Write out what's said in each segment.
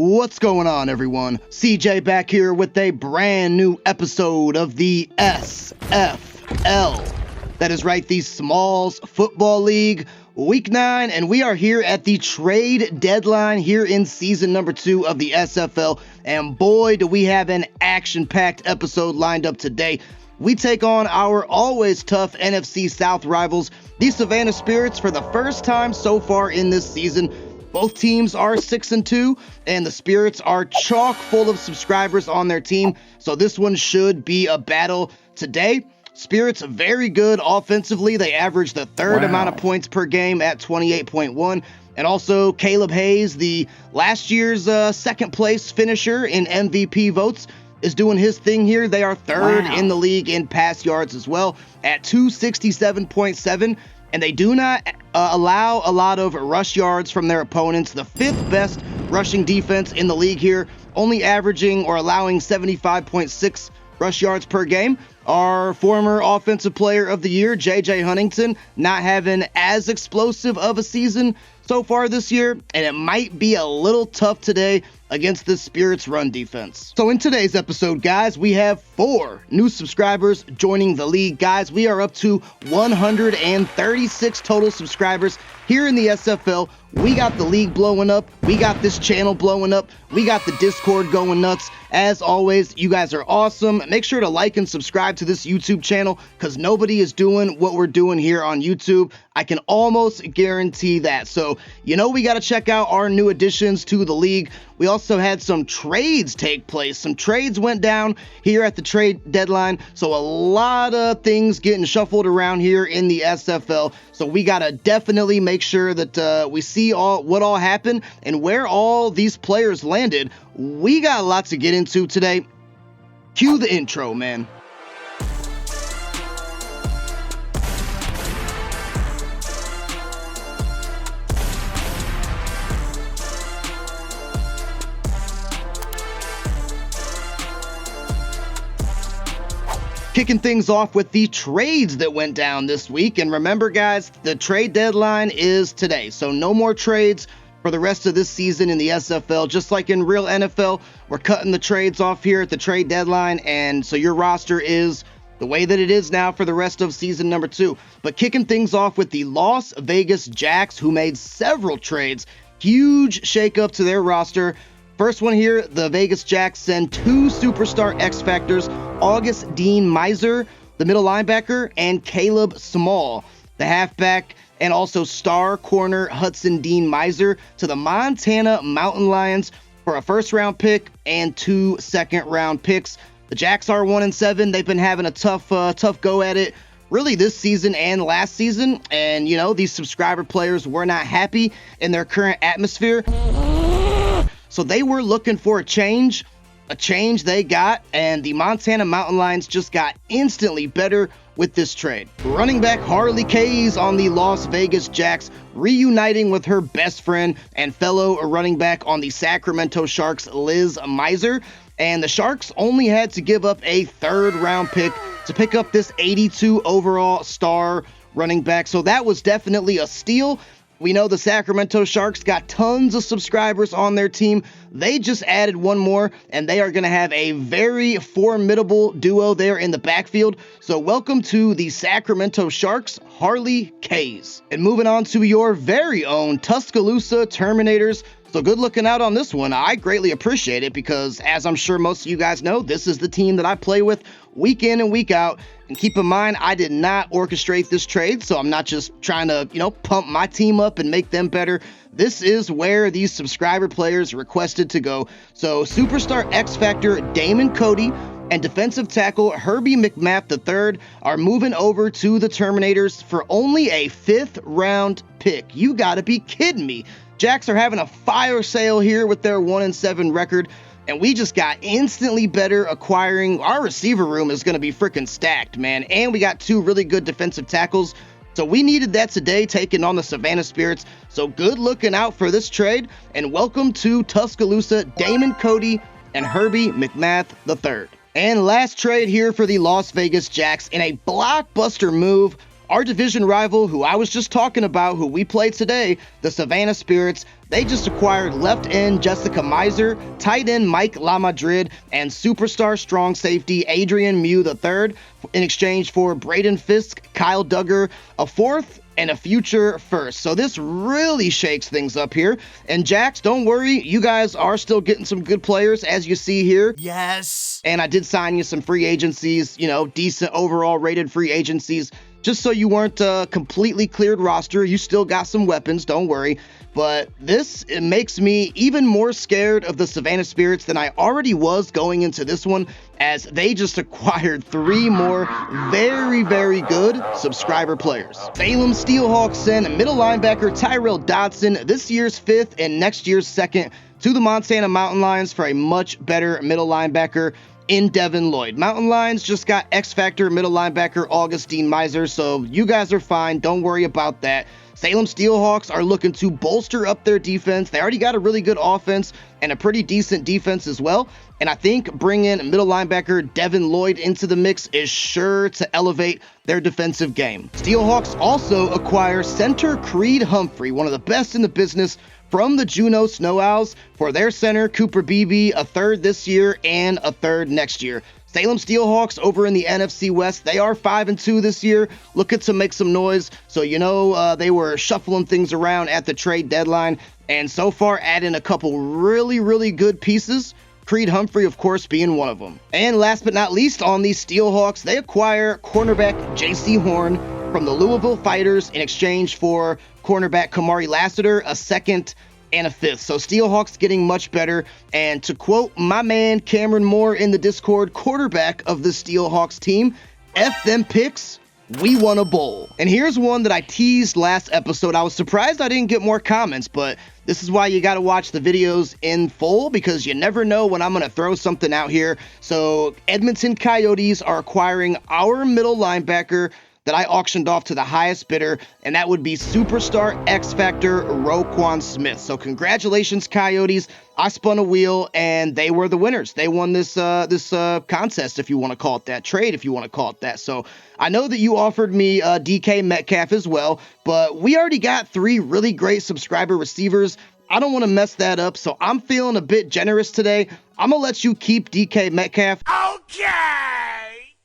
What's going on, everyone? CJ back here with a brand new episode of the SFL. That is right, the Smallz Football League, Week 9, and we are here at the trade deadline here in season number 2 of the SFL, and boy, do we have an action-packed episode lined up today. We take on our always tough NFC South rivals, the Savannah Spirits, for the first time so far in this season. Both teams are 6-2, and the Spirits are chock full of subscribers on their team, so this one should be a battle today. Spirits very good offensively. They average the third amount of points per game at 28.1. And also Caleb Hayes, the last year's second place finisher in MVP votes, is doing his thing here. They are third in the league in pass yards as well at 267.7. And they do not allow a lot of rush yards from their opponents. The fifth best rushing defense in the league here, only averaging or allowing 75.6 rush yards per game. Our former offensive player of the year, J.J. Huntington, not having as explosive of a season so far this year, and it might be a little tough today against the Spirits run defense. So in today's episode, guys, we have 4 new subscribers joining the league. Guys, we are up to 136 total subscribers here in the SFL. We got the league blowing up. We got this channel blowing up. We got the Discord going nuts. As always, you guys are awesome. Make sure to like and subscribe to this YouTube channel because nobody is doing what we're doing here on YouTube. I can almost guarantee that. So, we got to check out our new additions to the league. We also had some trades take place. Some trades went down here at the trade deadline. So a lot of things getting shuffled around here in the SFL. So we got to definitely make sure that we see what all happened and where all these players landed. We got a lot to get into today. Cue the intro, man. Kicking things off with the trades that went down this week. And remember, guys, the trade deadline is today. So no more trades for the rest of this season in the SFL. Just like in real NFL, we're cutting the trades off here at the trade deadline. And so your roster is the way that it is now for the rest of season number 2. But kicking things off with the Las Vegas Jacks, who made several trades. Huge shakeup to their roster. First one here, the Vegas Jacks send 2 superstar X Factors, August Dean Miser, the middle linebacker, and Caleb Small, the halfback, and also star corner Hudson Dean Miser to the Montana Mountain Lions for a first-round pick and 2 second-round picks. The Jacks are 1-7. They've been having a tough go at it really this season and last season. And, these subscriber players were not happy in their current atmosphere. So they were looking for a change they got, and the Montana Mountain Lions just got instantly better with this trade. Running back Harley Kays on the Las Vegas Jacks, reuniting with her best friend and fellow running back on the Sacramento Sharks, Liz Miser, and the Sharks only had to give up a third-round pick to pick up this 82 overall star running back, so that was definitely a steal. We know the Sacramento Sharks got tons of subscribers on their team. They just added one more, and they are going to have a very formidable duo there in the backfield. So welcome to the Sacramento Sharks, Harley Kays. And moving on to your very own Tuscaloosa Terminators. So good looking out on this one. I greatly appreciate it because, as I'm sure most of you guys know, this is the team that I play with week in and week out. And keep in mind, I did not orchestrate this trade, so I'm not just trying to, pump my team up and make them better. This is where these subscriber players requested to go. So superstar X Factor Damon Cody and defensive tackle Herbie McMath III are moving over to the Terminators for only a 5th round pick. You gotta be kidding me. Jacks are having a fire sale here with their 1-7 record, and we just got instantly better acquiring. Our receiver room is going to be freaking stacked, man, and we got 2 really good defensive tackles, so we needed that today taking on the Savannah Spirits. So good looking out for this trade, and welcome to Tuscaloosa, Damon Cody and Herbie McMath III. And last trade here for the Las Vegas Jacks in a blockbuster move. our division rival, who I was just talking about, who we played today, the Savannah Spirits, they just acquired left end Jessica Miser, tight end Mike LaMadrid, and superstar strong safety Adrian Mew III in exchange for Braden Fisk, Kyle Duggar, a fourth, and a future first. So this really shakes things up here. And Jax, don't worry, you guys are still getting some good players, as you see here. Yes. And I did sign you some free agencies, you know, decent overall rated free agencies, just so you weren't a completely cleared roster. You still got some weapons, don't worry. But it makes me even more scared of the Savannah Spirits than I already was going into this one, as they just acquired 3 more very, very good subscriber players. Salem Steelhawks send middle linebacker Tyrell Dodson, this year's 5th and next year's 2nd, to the Montana Mountain Lions for a much better middle linebacker in Devin Lloyd. Mountain Lions just got X-Factor middle linebacker Augustine Miser, so you guys are fine. Don't worry about that. Salem Steelhawks are looking to bolster up their defense. They already got a really good offense and a pretty decent defense as well. And I think bringing middle linebacker Devin Lloyd into the mix is sure to elevate their defensive game. Steelhawks also acquire center Creed Humphrey, one of the best in the business, from the Juneau Snow Owls, for their center Cooper Beebe, a 3rd this year and a 3rd next year. Salem Steelhawks over in the NFC West, they are 5-2 this year, looking to make some noise. So, you know, they were shuffling things around at the trade deadline, and so far adding a couple really, really good pieces. Creed Humphrey, of course, being one of them. And last but not least, on these Steelhawks, they acquire cornerback J.C. Horn from the Louisville Fighters in exchange for cornerback Kamari Lassiter, a 2nd and a 5th. So Steelhawks getting much better. And to quote my man Cameron Moore in the Discord, quarterback of the Steelhawks team, F them picks, we won a bowl. And here's one that I teased last episode. I was surprised I didn't get more comments, but this is why you got to watch the videos in full, because you never know when I'm going to throw something out here. So Edmonton Coyotes are acquiring our middle linebacker that I auctioned off to the highest bidder, and that would be superstar X-Factor Roquan Smith. So congratulations, Coyotes. I spun a wheel, and they were the winners. They won this contest, if you want to call it that, trade, if you want to call it that. So I know that you offered me DK Metcalf as well, but we already got 3 really great subscriber receivers. I don't want to mess that up, so I'm feeling a bit generous today. I'm going to let you keep DK Metcalf. Okay.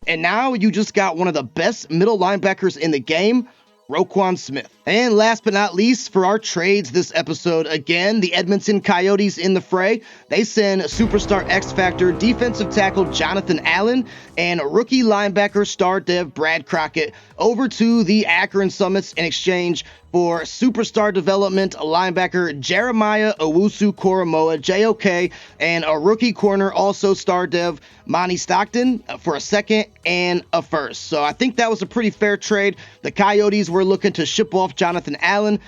And now you just got one of the best middle linebackers in the game, Roquan Smith. And last but not least, for our trades this episode, again, the Edmonton Coyotes in the fray. They send superstar X-Factor defensive tackle Jonathan Allen and rookie linebacker star dev Brad Crockett over to the Akron Summits in exchange for superstar development linebacker Jeremiah Owusu-Koramoah, JOK, and a rookie corner, also star dev Monty Stockton, for a 2nd and a 1st. So I think that was a pretty fair trade. The Coyotes were looking to ship off Jonathan Allen.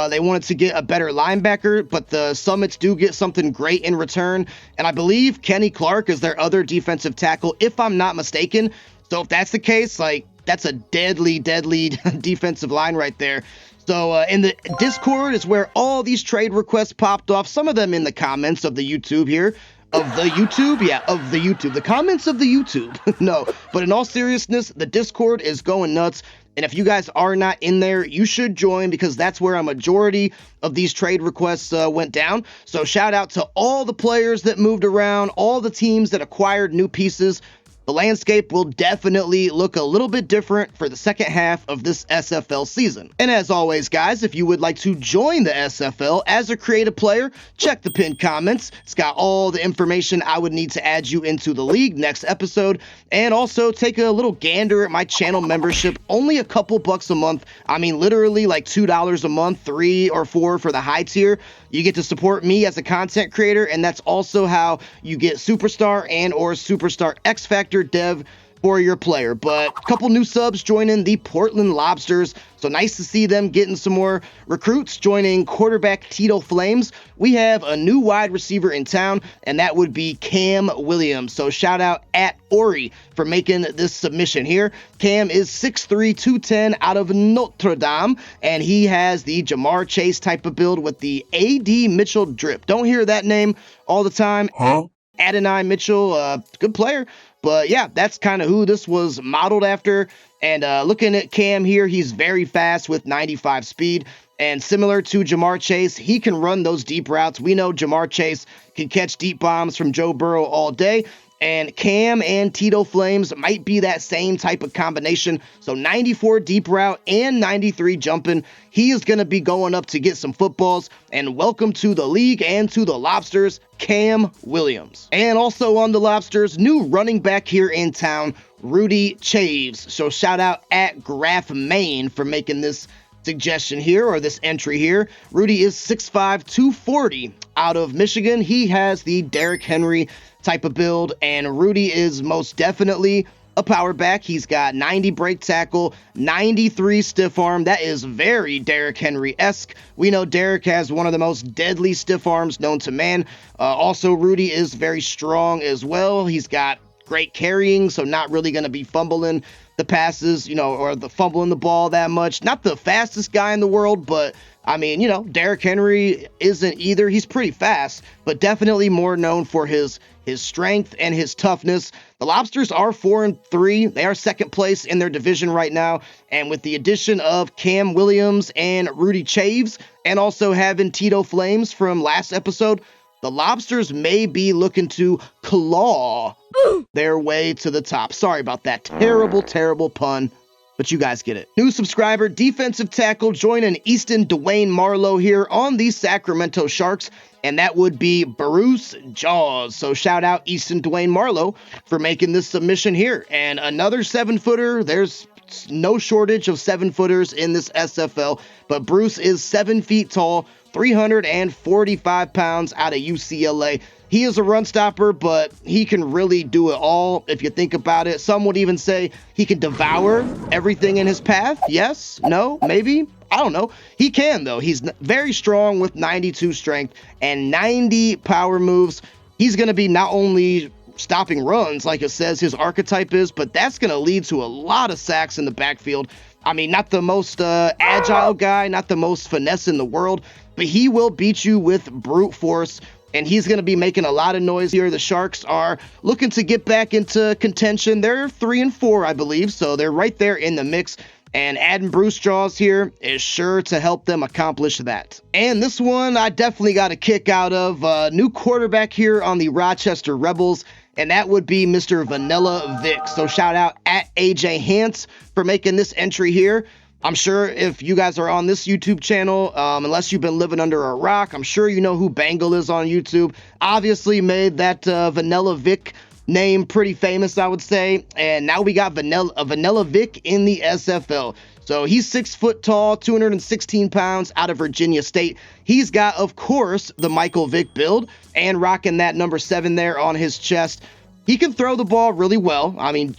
They wanted to get a better linebacker, but the Summits do get something great in return. And I believe Kenny Clark is their other defensive tackle, if I'm not mistaken. So if that's the case, like, that's a deadly, deadly defensive line right there. So in the Discord is where all these trade requests popped off, some of them in the comments of the YouTube here. Of the YouTube? Yeah, of the YouTube. The comments of the YouTube. No, but in all seriousness, the Discord is going nuts. And if you guys are not in there, you should join, because that's where a majority of these trade requests went down. So shout out to all the players that moved around, all the teams that acquired new pieces. The landscape will definitely look a little bit different for the second half of this SFL season. And as always, guys, if you would like to join the SFL as a creative player, check the pinned comments. It's got all the information I would need to add you into the league next episode. And also take a little gander at my channel membership. Only a couple bucks a month. I mean, literally like $2 a month, 3 or 4 for the high tier. You get to support me as a content creator, and that's also how you get Superstar and or Superstar X-Factor dev for your player. But a couple new subs joining the Portland Lobsters, so nice to see them getting some more recruits joining quarterback Tito Flames. We have a new wide receiver in town, and that would be Cam Williams. So shout out at Ori for making this submission here. Cam is 6'3", 210 out of Notre Dame, and he has the Jamar Chase type of build with the A.D. Mitchell drip. Don't hear that name all the time. Huh? Adonai Mitchell, good player. But yeah, that's kind of who this was modeled after. And looking at Cam here, he's very fast with 95 speed. And similar to Jamar Chase, he can run those deep routes. We know Jamar Chase can catch deep bombs from Joe Burrow all day. And Cam and Tito Flames might be that same type of combination. So 94 deep route and 93 jumping. He is going to be going up to get some footballs. And welcome to the league and to the Lobsters, Cam Williams. And also on the Lobsters, new running back here in town, Rudy Chaves. So shout out at Graph Main for making this suggestion here, or this entry here. Rudy is 6'5", 240 out of Michigan. He has the Derrick Henry type of build, and Rudy is most definitely a power back. He's got 90 break tackle, 93 stiff arm. That is very Derrick Henry-esque. We know Derrick has one of the most deadly stiff arms known to man. Also, Rudy is very strong as well. He's got great carrying, so not really going to be fumbling the passes, or the fumbling the ball that much. Not the fastest guy in the world, but I mean, Derrick Henry isn't either. He's pretty fast, but definitely more known for his strength and his toughness. The Lobsters are 4-3. They are second place in their division right now. And with the addition of Cam Williams and Rudy Chaves, and also having Tito Flames from last episode, the Lobsters may be looking to claw their way to the top. Sorry about that terrible pun, but you guys get it. New subscriber, defensive tackle, joining Easton Dwayne Marlowe here on the Sacramento Sharks, and that would be Bruce Jaws. So shout out Easton Dwayne Marlowe for making this submission here. And another 7-footer. There's no shortage of 7-footers in this SFL, but Bruce is 7 feet tall, 345 pounds out of UCLA. He is a run stopper, but he can really do it all if you think about it. Some would even say he can devour everything in his path. Yes? No? Maybe? I don't know. He can, though. He's very strong with 92 strength and 90 power moves. He's going to be not only stopping runs, like it says his archetype is, but that's going to lead to a lot of sacks in the backfield. I mean, not the most agile guy, not the most finesse in the world, but he will beat you with brute force, and he's going to be making a lot of noise here. The Sharks are looking to get back into contention. They're 3-4, I believe, so they're right there in the mix, and adding Bruce Jaws here is sure to help them accomplish that. And this one I definitely got a kick out of. New quarterback here on the Rochester Rebels, and that would be Mr. Vanilla Vic. So shout out at AJ Hance for making this entry here. I'm sure if you guys are on this YouTube channel, unless you've been living under a rock, I'm sure you know who Bangle is on YouTube. Obviously made that Vanilla Vic name pretty famous, I would say. And now we got Vanilla Vic in the SFL. So he's 6 foot tall, 216 pounds out of Virginia State. He's got, of course, the Michael Vick build and rocking that number 7 there on his chest. He can throw the ball really well. I mean,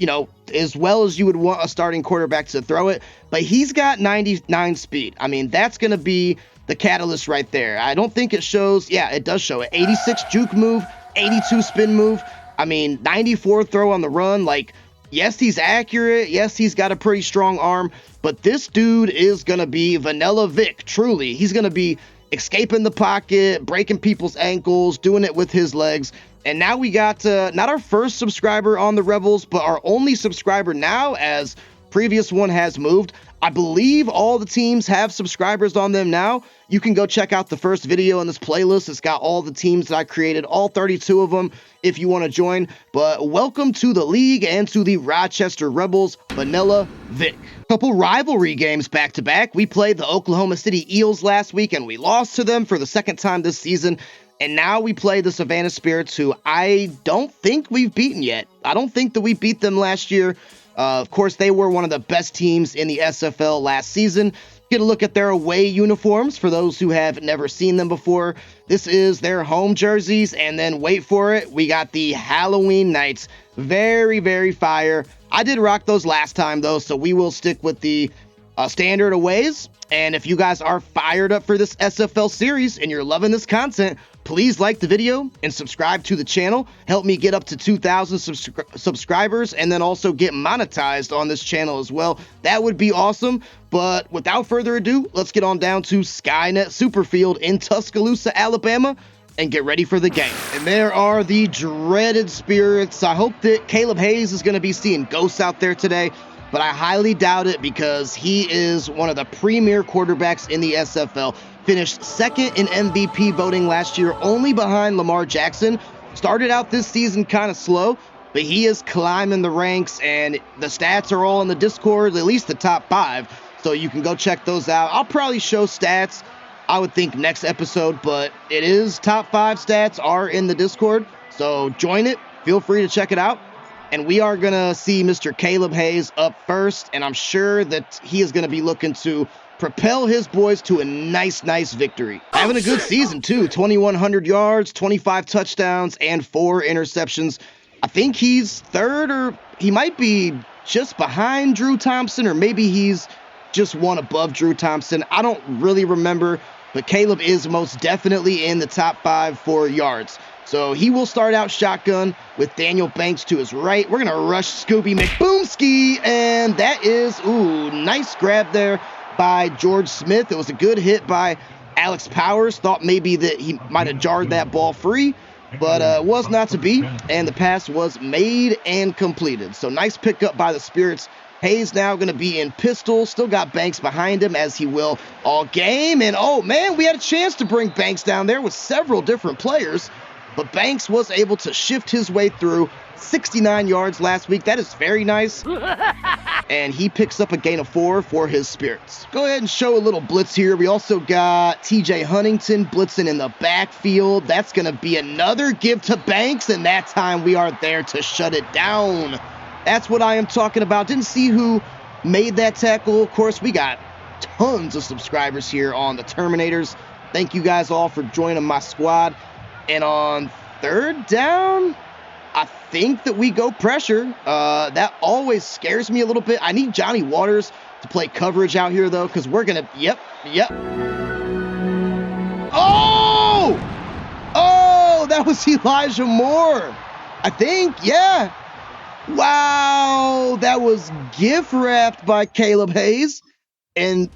as well as you would want a starting quarterback to throw it, but he's got 99 speed. I mean, that's going to be the catalyst right there. I don't think it shows. Yeah, it does show it. 86 juke move, 82 spin move. I mean, 94 throw on the run. Like, yes, he's accurate. Yes, he's got a pretty strong arm, but this dude is going to be Vanilla Vic, truly. He's going to be escaping the pocket, breaking people's ankles, doing it with his legs. And now we got not our first subscriber on the Rebels, but our only subscriber now, as previous one has moved. I believe all the teams have subscribers on them now. You can go check out the first video in this playlist. It's got all the teams that I created, all 32 of them, if you want to join. But welcome to the league and to the Rochester Rebels, Vanilla Vic. Couple rivalry games back to back. We played the Oklahoma City Eels last week, and we lost to them for the second time this season. And now we play the Savannah Spirits, who I don't think we've beaten yet. I don't think that we beat them last year. Of course, they were one of the best teams in the SFL last season. Get a look at their away uniforms for those who have never seen them before. This is their home jerseys, and then wait for it, we got the Halloween Knights. Very, very fire. I did rock those last time, though, so we will stick with the standard aways. And if you guys are fired up for this SFL series and you're loving this content, please like the video and subscribe to the channel. Help me get up to 2,000 subscribers and then also get monetized on this channel as well. That would be awesome. But without further ado, let's get on down to Skynet Superfield in Tuscaloosa, Alabama and get ready for the game. And there are the dreaded Spirits. I hope that Caleb Hayes is going to be seeing ghosts out there today, but I highly doubt it because he is one of the premier quarterbacks in the SFL. Finished second in MVP voting last year, only behind Lamar Jackson. Started out this season kind of slow, but he is climbing the ranks, and the stats are all in the Discord, at least the top 5, so you can go check those out. I'll probably show stats, I would think, next episode, but it is top 5 stats are in the Discord, so join it. Feel free to check it out. And we are going to see Mr. Caleb Hayes up first, and I'm sure that he is going to be looking to propel his boys to a nice victory. Having a good season, too. 2,100 yards, 25 touchdowns, and 4 interceptions. I think he's third, or he might be just behind Drew Thompson, or maybe he's just one above Drew Thompson. I don't really remember, but Caleb is most definitely in the top 5 for yards. So he will start out shotgun with Daniel Banks to his right. We're going to rush Scooby McBoomski, and that is, nice grab there by George Smith. It was a good hit by Alex Powers. Thought maybe that he might have jarred that ball free, but was not to be, and the pass was made and completed. So nice pickup by the Spirits. Hayes now going to be in pistol. Still got Banks behind him, as he will all game. And, oh, man, we had a chance to bring Banks down there with several different players. But Banks was able to shift his way through. 69 yards last week. That is very nice. And he picks up a gain of 4 for his Spirits. Go ahead and show a little blitz here. We also got TJ Huntington blitzing in the backfield. That's going to be another give to Banks, and that time we are there to shut it down. That's what I am talking about. Didn't see who made that tackle. Of course, we got tons of subscribers here on the Terminators. Thank you guys all for joining my squad. And on third down, I think that we go pressure. That always scares me a little bit. I need Johnny Waters to play coverage out here, though, because we're going to... Yep. Oh! Oh, that was Elijah Moore. I think, yeah. Wow, that was gift wrapped by Caleb Hayes.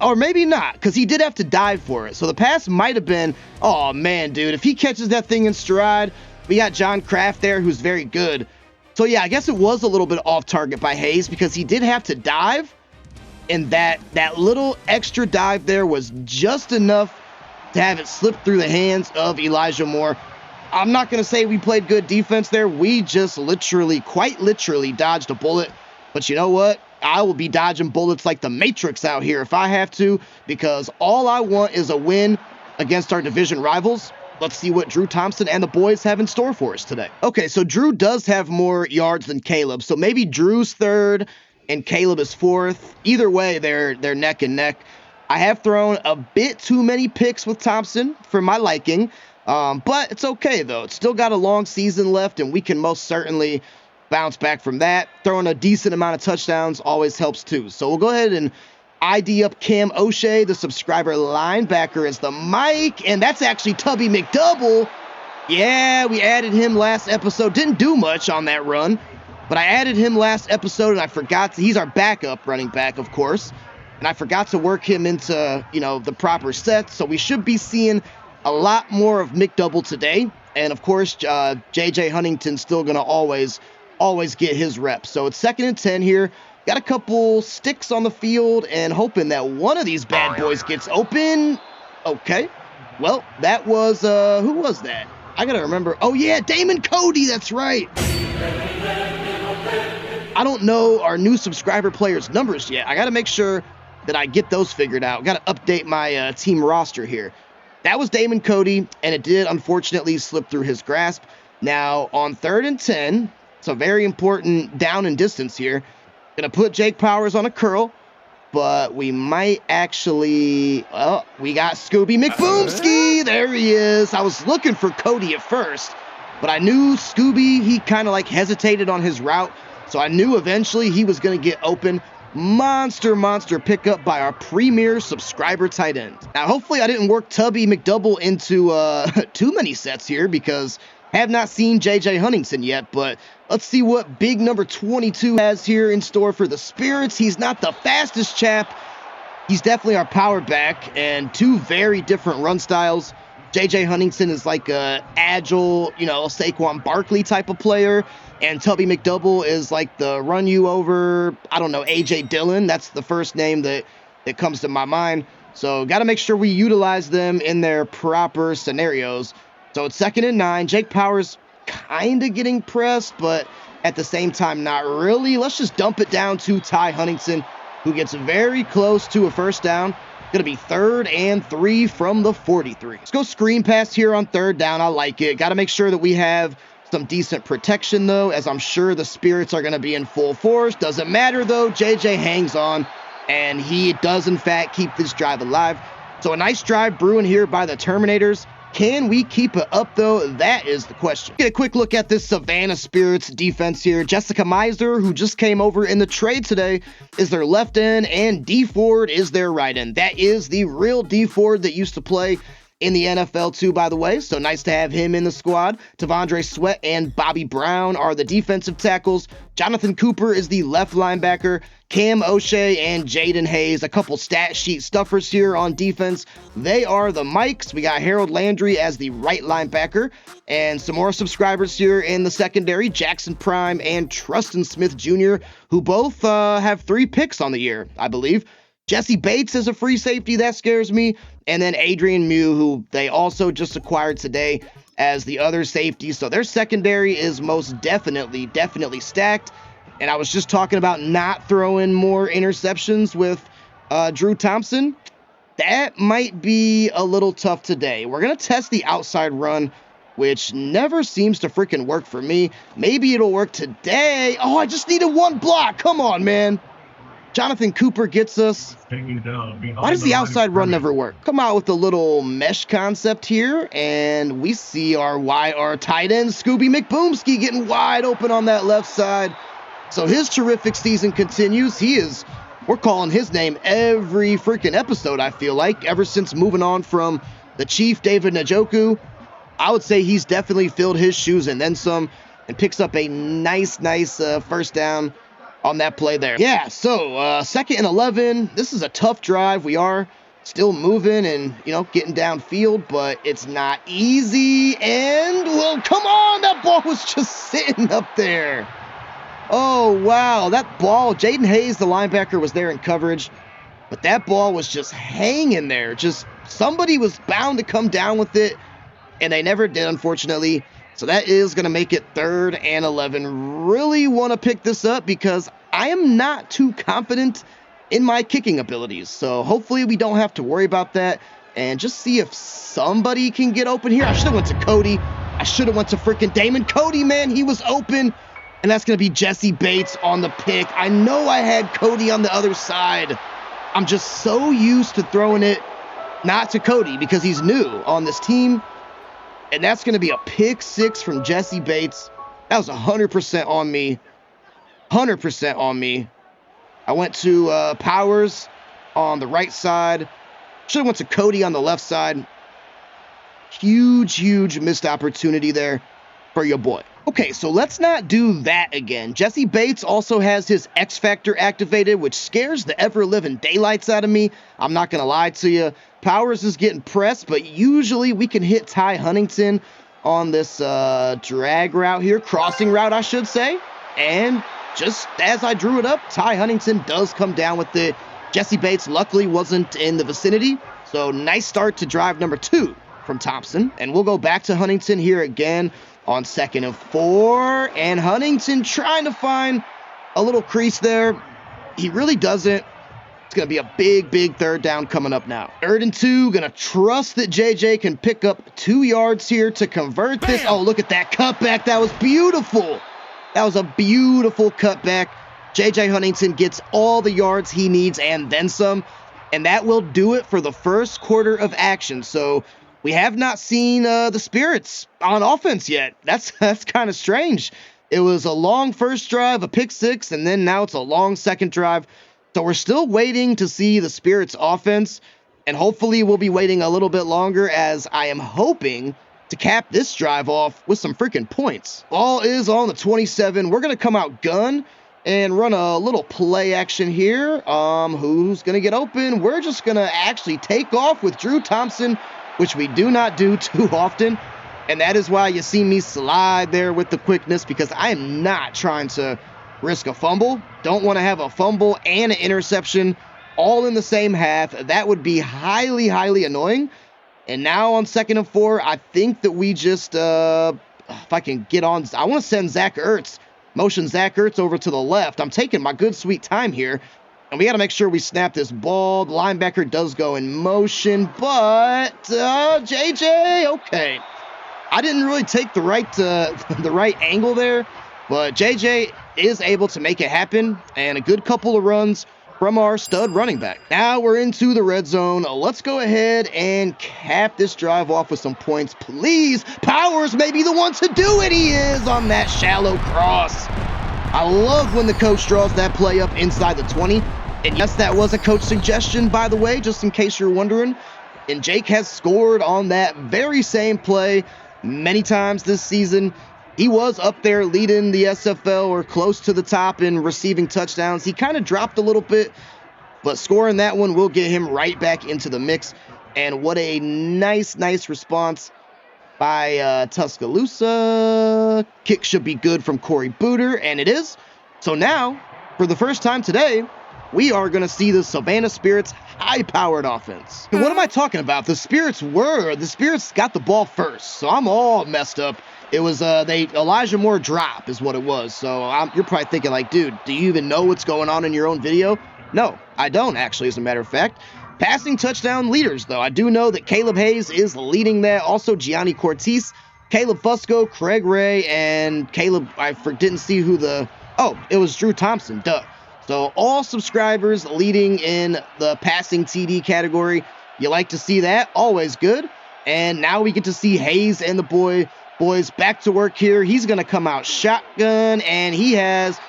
Or maybe not, because he did have to dive for it. So the pass might have been, oh man, dude, if he catches that thing in stride, we got John Kraft there, who's very good. So yeah, I guess it was a little bit off target by Hayes because he did have to dive. And that little extra dive there was just enough to have it slip through the hands of Elijah Moore. I'm not going to say we played good defense there. We just quite literally dodged a bullet. But you know what? I will be dodging bullets like the Matrix out here if I have to, because all I want is a win against our division rivals. Let's see what Drew Thompson and the boys have in store for us today. Okay, so Drew does have more yards than Caleb, so maybe Drew's third and Caleb is fourth. Either way, they're neck and neck. I have thrown a bit too many picks with Thompson for my liking, but it's okay, though. It's still got a long season left, and we can most certainly bounce back from that. Throwing a decent amount of touchdowns always helps too. So we'll go ahead and ID up Cam O'Shea, the subscriber linebacker, as the mic, and that's actually Tubby McDouble. Yeah, we added him last episode. Didn't do much on that run, but I added him last episode, and I forgot to, he's our backup running back, of course, and I forgot to work him into, the proper sets, so we should be seeing a lot more of McDouble today, and of course, JJ Huntington's still going to always get his reps. So it's 2nd and 10 here. Got a couple sticks on the field and hoping that one of these bad boys gets open. Okay. Well, that was, who was that? I got to remember. Oh, yeah, Damon Cody. That's right. I don't know our new subscriber players' numbers yet. I got to make sure that I get those figured out. Got to update my team roster here. That was Damon Cody, and it did, unfortunately, slip through his grasp. Now, on 3rd and 10, it's a very important down and distance here. Going to put Jake Powers on a curl, but we might actually... Oh, we got Scooby McBoomski. There he is. I was looking for Cody at first, but I knew Scooby, he kind of hesitated on his route, so I knew eventually he was going to get open. Monster pickup by our premier subscriber tight end. Now, hopefully I didn't work Tubby McDouble into too many sets here, because have not seen JJ Huntington yet, but let's see what big number 22 has here in store for the Spirits. He's not the fastest chap. He's definitely our power back, and 2 very different run styles. J.J. Huntington is like a agile, Saquon Barkley type of player. And Tubby McDouble is like the run you over, I don't know, A.J. Dillon. That's the first name that comes to my mind. So got to make sure we utilize them in their proper scenarios. So it's 2nd and 9. Jake Powers kind of getting pressed, but at the same time, not really. Let's just dump it down to Ty Huntington, who gets very close to a first down. Going to be 3rd and 3 from the 43. Let's go screen pass here on 3rd down. I like it. Got to make sure that we have some decent protection, though, as I'm sure the Spirits are going to be in full force. Doesn't matter, though. JJ hangs on, and he does, in fact, keep this drive alive. So a nice drive brewing here by the Terminators. Can we keep it up, though? That is the question. Get a quick look at this Savannah Spirits defense here. Jessica Meiser, who just came over in the trade today, is their left end, and D Ford is their right end. That is the real D Ford that used to play in the NFL too, by the way. So nice to have him in the squad. Tavondre Sweat and Bobby Brown are the defensive tackles. Jonathan Cooper is the left linebacker. Cam O'Shea and Jaden Hayes, a couple stat sheet stuffers here on defense. They are the Mikes. We got Harold Landry as the right linebacker. And some more subscribers here in the secondary, Jackson Prime and Trustin Smith Jr., who both have 3 picks on the year, I believe. Jesse Bates is a free safety. That scares me. And then Adrian Mew, who they also just acquired today as the other safety. So their secondary is most definitely stacked. And I was just talking about not throwing more interceptions with Drew Thompson. That might be a little tough today. We're going to test the outside run, which never seems to freaking work for me. Maybe it'll work today. Oh, I just needed 1 block. Come on, man. Jonathan Cooper gets us. Why does the outside run never work? Come out with a little mesh concept here, and we see our tight end, Scooby McBoomski, getting wide open on that left side. So his terrific season continues. We're calling his name every freaking episode, I feel like, ever since moving on from the Chief, David Njoku. I would say he's definitely filled his shoes and then some, and picks up a nice first down on that play there. Yeah, so 2nd and 11. This is a tough drive. We are still moving and, getting downfield, but it's not easy. And, well, come on, that ball was just sitting up there. Oh, wow, that ball, Jaden Hayes, the linebacker, was there in coverage, but that ball was just hanging there. Just somebody was bound to come down with it, and they never did, unfortunately. So that is going to make it 3rd and 11. Really want to pick this up because I am not too confident in my kicking abilities. So hopefully we don't have to worry about that, and just see if somebody can get open here. I should have went to Cody. I should have went to freaking Damon Cody, man. He was open. And that's going to be Jesse Bates on the pick. I know I had Cody on the other side. I'm just so used to throwing it not to Cody because he's new on this team. And that's going to be a pick 6 from Jesse Bates. That was 100% on me. 100% on me. I went to Powers on the right side. Should have went to Cody on the left side. Huge missed opportunity there for your boy. Okay, so let's not do that again. Jesse Bates also has his X Factor activated, which scares the ever-living daylights out of me. I'm not going to lie to you. Powers is getting pressed, but usually we can hit Ty Huntington on this drag route here, crossing route, I should say. And just as I drew it up, Ty Huntington does come down with it. Jesse Bates luckily wasn't in the vicinity, so nice start to drive number 2 from Thompson. And we'll go back to Huntington here again on 2nd and 4, and Huntington trying to find a little crease there. He really doesn't. It's going to be a big 3rd down coming up now. 3rd and 2, going to trust that JJ can pick up 2 yards here to convert this. Oh, look at that cutback. That was beautiful. That was a beautiful cutback. JJ Huntington gets all the yards he needs and then some, and that will do it for the first quarter of action. So we have not seen the Spirits on offense yet. That's kind of strange. It was a long first drive, a pick 6, and then now it's a long second drive. So we're still waiting to see the Spirits offense, and hopefully we'll be waiting a little bit longer as I am hoping to cap this drive off with some freaking points. Ball is on the 27. We're going to come out gun and run a little play action here. Who's going to get open? We're just going to actually take off with Drew Thompson which we do not do too often. And that is why you see me slide there with the quickness, because I am not trying to risk a fumble. Don't want to have a fumble and an interception all in the same half. That would be highly, highly annoying. And now on 2nd and 4, I think that we just, if I can get on, I want to send Zach Ertz, motion Zach Ertz over to the left. I'm taking my good sweet time here. And we got to make sure we snap this ball. The linebacker does go in motion, but JJ, okay. I didn't really take the right angle there, but JJ is able to make it happen, and a good couple of runs from our stud running back. Now we're into the red zone. Let's go ahead and cap this drive off with some points, please. Powers may be the one to do it. He is on that shallow cross. I love when the coach draws that play up inside the 20. And yes, that was a coach suggestion, by the way, just in case you're wondering. And Jake has scored on that very same play many times this season. He was up there leading the SFL or close to the top in receiving touchdowns. He kind of dropped a little bit, but scoring that one will get him right back into the mix. And what a nice response by Tuscaloosa. Kick should be good from Corey Booter, and it is. So now, for the first time today, we are going to see the Savannah Spirits high-powered offense. And what am I talking about? The Spirits got the ball first, so I'm all messed up. It was Elijah Moore drop is what it was. So you're probably thinking like, dude, do you even know what's going on in your own video? No, I don't actually, as a matter of fact. Passing touchdown leaders, though. I do know that Caleb Hayes is leading that. Also, Gianni Cortese, Caleb Fusco, Craig Ray, and Caleb, didn't see who it was Drew Thompson, duh. So all subscribers leading in the passing TD category. You like to see that, always good. And now we get to see Hayes and the boys back to work here. He's going to come out shotgun, and he has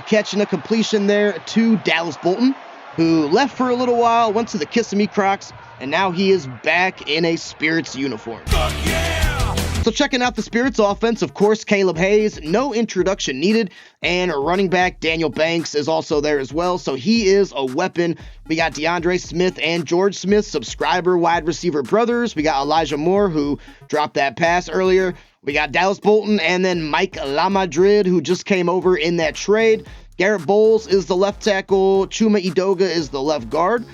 catching a completion there to Dallas Bolton, who left for a little while, went to the Kissimmee Crocs, and now he is back in a Spirits uniform. Fuck yeah! So checking out the Spirits offense, of course, Caleb Hayes, no introduction needed, and running back Daniel Banks is also there as well, so he is a weapon. We got DeAndre Smith and George Smith, subscriber wide receiver brothers. We got Elijah Moore, who dropped that pass earlier. We got Dallas Bolton, and then Mike LaMadrid, who just came over in that trade. Garrett Bowles is the left tackle. Chuma Edoga is the left guard.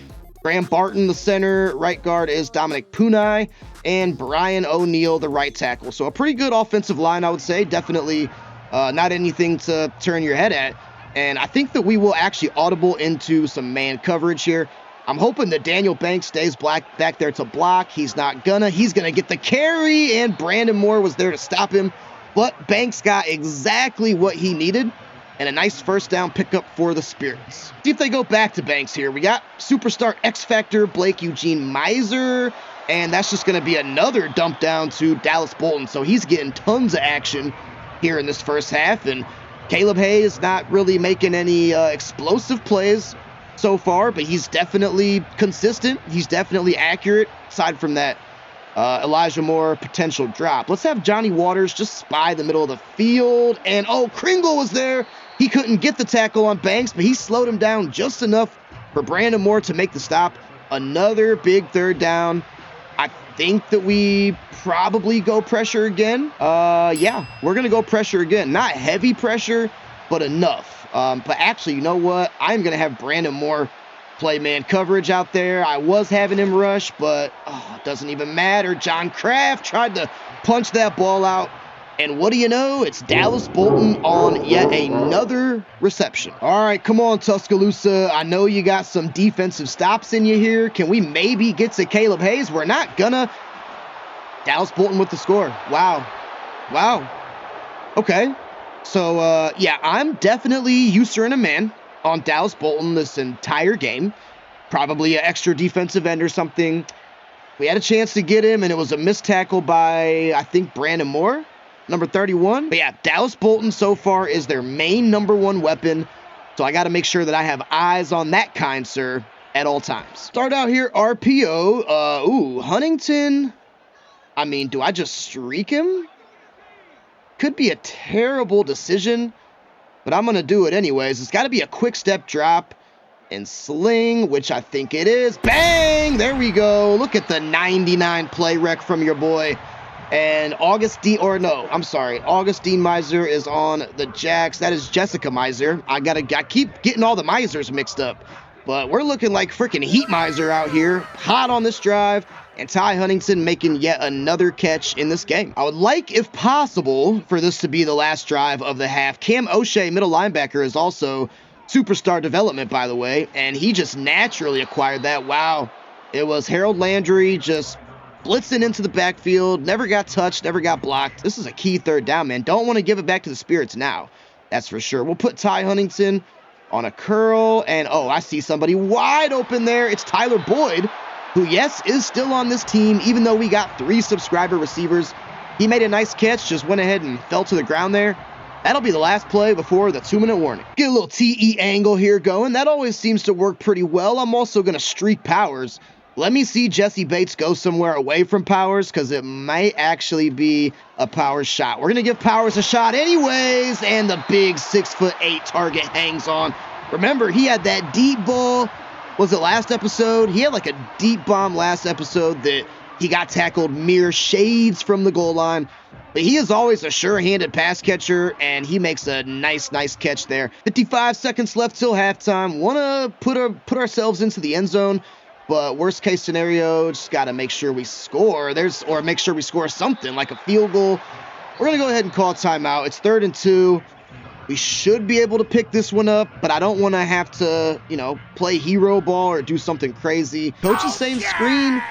Graham Barton, the center. Right guard is Dominic Punai. And Brian O'Neill, the right tackle. So a pretty good offensive line, I would say. Definitely not anything to turn your head at. And I think that we will actually audible into some man coverage here. I'm hoping that Daniel Banks stays back there to block. He's not gonna. He's gonna get the carry, and Brandon Moore was there to stop him. But Banks got exactly what he needed, and a nice first down pickup for the Spirits. See if they go back to Banks here. We got superstar X Factor Blake Eugene Miser, and that's just going to be another dump down to Dallas Bolton. So he's getting tons of action here in this first half, and Caleb Hayes not really making any explosive plays so far, but he's definitely consistent. He's definitely accurate, aside from that Elijah Moore potential drop. Let's have Johnny Waters just spy the middle of the field, and Kringle was there. He couldn't get the tackle on Banks, but he slowed him down just enough for Brandon Moore to make the stop. Another big third down. I think that we probably go pressure again. Yeah, we're going to go pressure again. Not heavy pressure, but enough. But actually, you know what? I'm going to have Brandon Moore play man coverage out there. I was having him rush, but it doesn't even matter. John Kraft tried to punch that ball out. And what do you know? It's Dallas Bolton on yet another reception. All right, come on, Tuscaloosa. I know you got some defensive stops in you here. Can we maybe get to Caleb Hayes? We're not gonna. Dallas Bolton with the score. Wow. Okay. So, yeah, I'm definitely usuring a man on Dallas Bolton this entire game. Probably an extra defensive end or something. We had a chance to get him, and it was a missed tackle by, I think, Brandon Moore. Number 31. But yeah, Dallas Bolton so far is their main number one weapon. So I got to make sure that I have eyes on that kind sir at all times. Start out here, RPO. Huntington. I mean, do I just streak him? Could be a terrible decision, but I'm going to do it anyways. It's got to be a quick step drop. and sling, which I think it is. Bang! There we go. Look at the 99 play rec from your boy. And Augustine Miser is on the Jacks. That is Jessica Miser. I keep getting all the Misers mixed up. But we're looking like freaking Heat Miser out here. Hot on this drive. And Ty Huntington making yet another catch in this game. I would like, if possible, for this to be the last drive of the half. Cam O'Shea, middle linebacker, is also superstar development, by the way. And he just naturally acquired that. Wow. It was Harold Landry just blitzing into the backfield, never got touched, never got blocked. This is a key third down, man. Don't want to give it back to the Spirits now. That's for sure. We'll put Ty Huntington on a curl, and oh, I see somebody wide open there. It's Tyler Boyd, who, yes, is still on this team, even though we got 3 subscriber receivers. He made a nice catch, just went ahead and fell to the ground there. That'll be the last play before the 2-minute warning. Get a little TE angle here going. That always seems to work pretty well. I'm also going to streak Powers. Let me see Jesse Bates go somewhere away from Powers, because it might actually be a Powers shot. We're going to give Powers a shot anyways, and the big 6'8" target hangs on. Remember, he had that deep ball. Was it last episode? He had like a deep bomb last episode that he got tackled mere shades from the goal line. But he is always a sure-handed pass catcher, and he makes a nice catch there. 55 seconds left till halftime. Want to put ourselves into the end zone. But worst case scenario, just got to make sure we score. Or make sure we score something like a field goal. We're going to go ahead and call timeout. It's 3rd and 2. We should be able to pick this one up, but I don't want to have to, play hero ball or do something crazy. Coach is saying screen.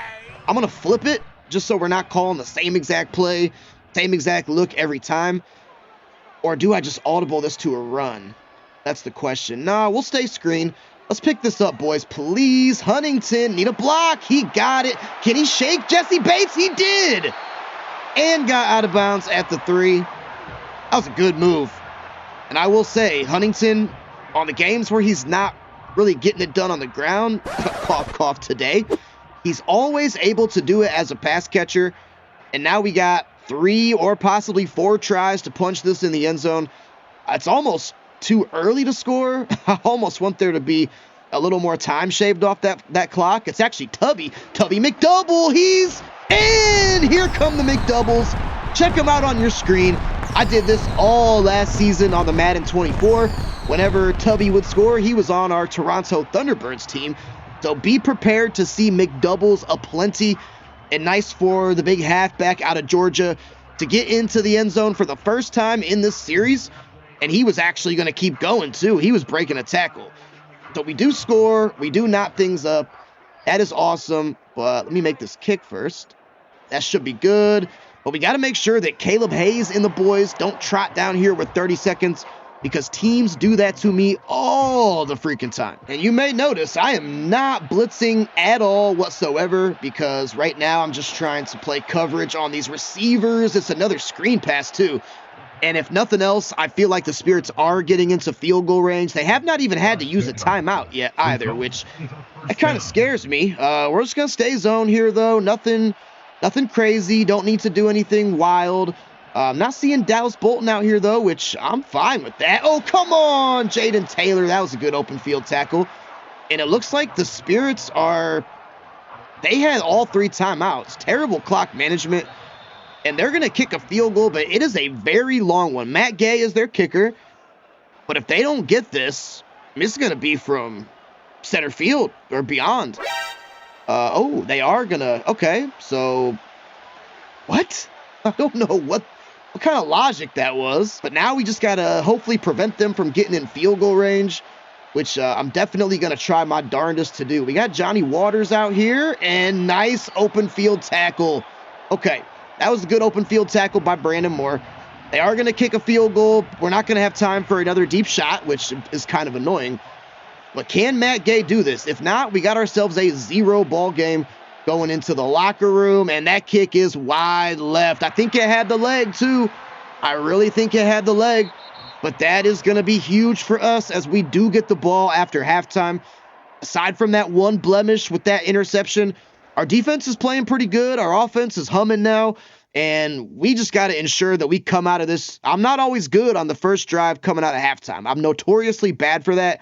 I'm going to flip it just so we're not calling the same exact play, same exact look every time. Or do I just audible this to a run? That's the question. Nah, we'll stay screen. Let's pick this up, boys, please. Huntington, need a block. He got it. Can he shake Jesse Bates? He did. And got out of bounds at the 3. That was a good move. And I will say, Huntington, on the games where he's not really getting it done on the ground, cough, cough today, he's always able to do it as a pass catcher. And now we got 3 or possibly 4 tries to punch this in the end zone. It's almost too early to score. I almost want there to be a little more time shaved off that clock. It's actually Tubby McDouble. He's in. Here come the McDoubles. Check them out on your screen. I did this all last season on the Madden 24. Whenever Tubby would score, he was on our Toronto Thunderbirds team. So be prepared to see McDoubles aplenty. And nice for the big halfback out of Georgia to get into the end zone for the first time in this series. And he was actually going to keep going, too. He was breaking a tackle. So we do score. We do knot things up. That is awesome. But let me make this kick first. That should be good. But we got to make sure that Caleb Hayes and the boys don't trot down here with 30 seconds, because teams do that to me all the freaking time. And you may notice I am not blitzing at all whatsoever, because right now I'm just trying to play coverage on these receivers. It's another screen pass, too. And if nothing else, I feel like the Spirits are getting into field goal range. They have not even had to use a timeout yet either, which that kind of scares me. We're just going to stay zone here, though. Nothing crazy. Don't need to do anything wild. Not seeing Dallas Bolton out here, though, which I'm fine with that. Oh, come on, Jaden Taylor. That was a good open field tackle. And it looks like the Spirits they had all 3 timeouts. Terrible clock management. And they're going to kick a field goal, but it is a very long one. Matt Gay is their kicker. But if they don't get this, it's going to be from center field or beyond. They are going to. Okay, so what? I don't know what kind of logic that was. But now we just got to hopefully prevent them from getting in field goal range, which I'm definitely going to try my darndest to do. We got Johnny Waters out here, and nice open field tackle. Okay. That was a good open field tackle by Brandon Moore. They are going to kick a field goal. We're not going to have time for another deep shot, which is kind of annoying. But can Matt Gay do this? If not, we got ourselves a 0 ball game going into the locker room, and that kick is wide left. I think it had the leg, too. I really think it had the leg. But that is going to be huge for us as we do get the ball after halftime. Aside from that one blemish with that interception, our defense is playing pretty good. Our offense is humming now. And we just got to ensure that we come out of this. I'm not always good on the first drive coming out of halftime. I'm notoriously bad for that.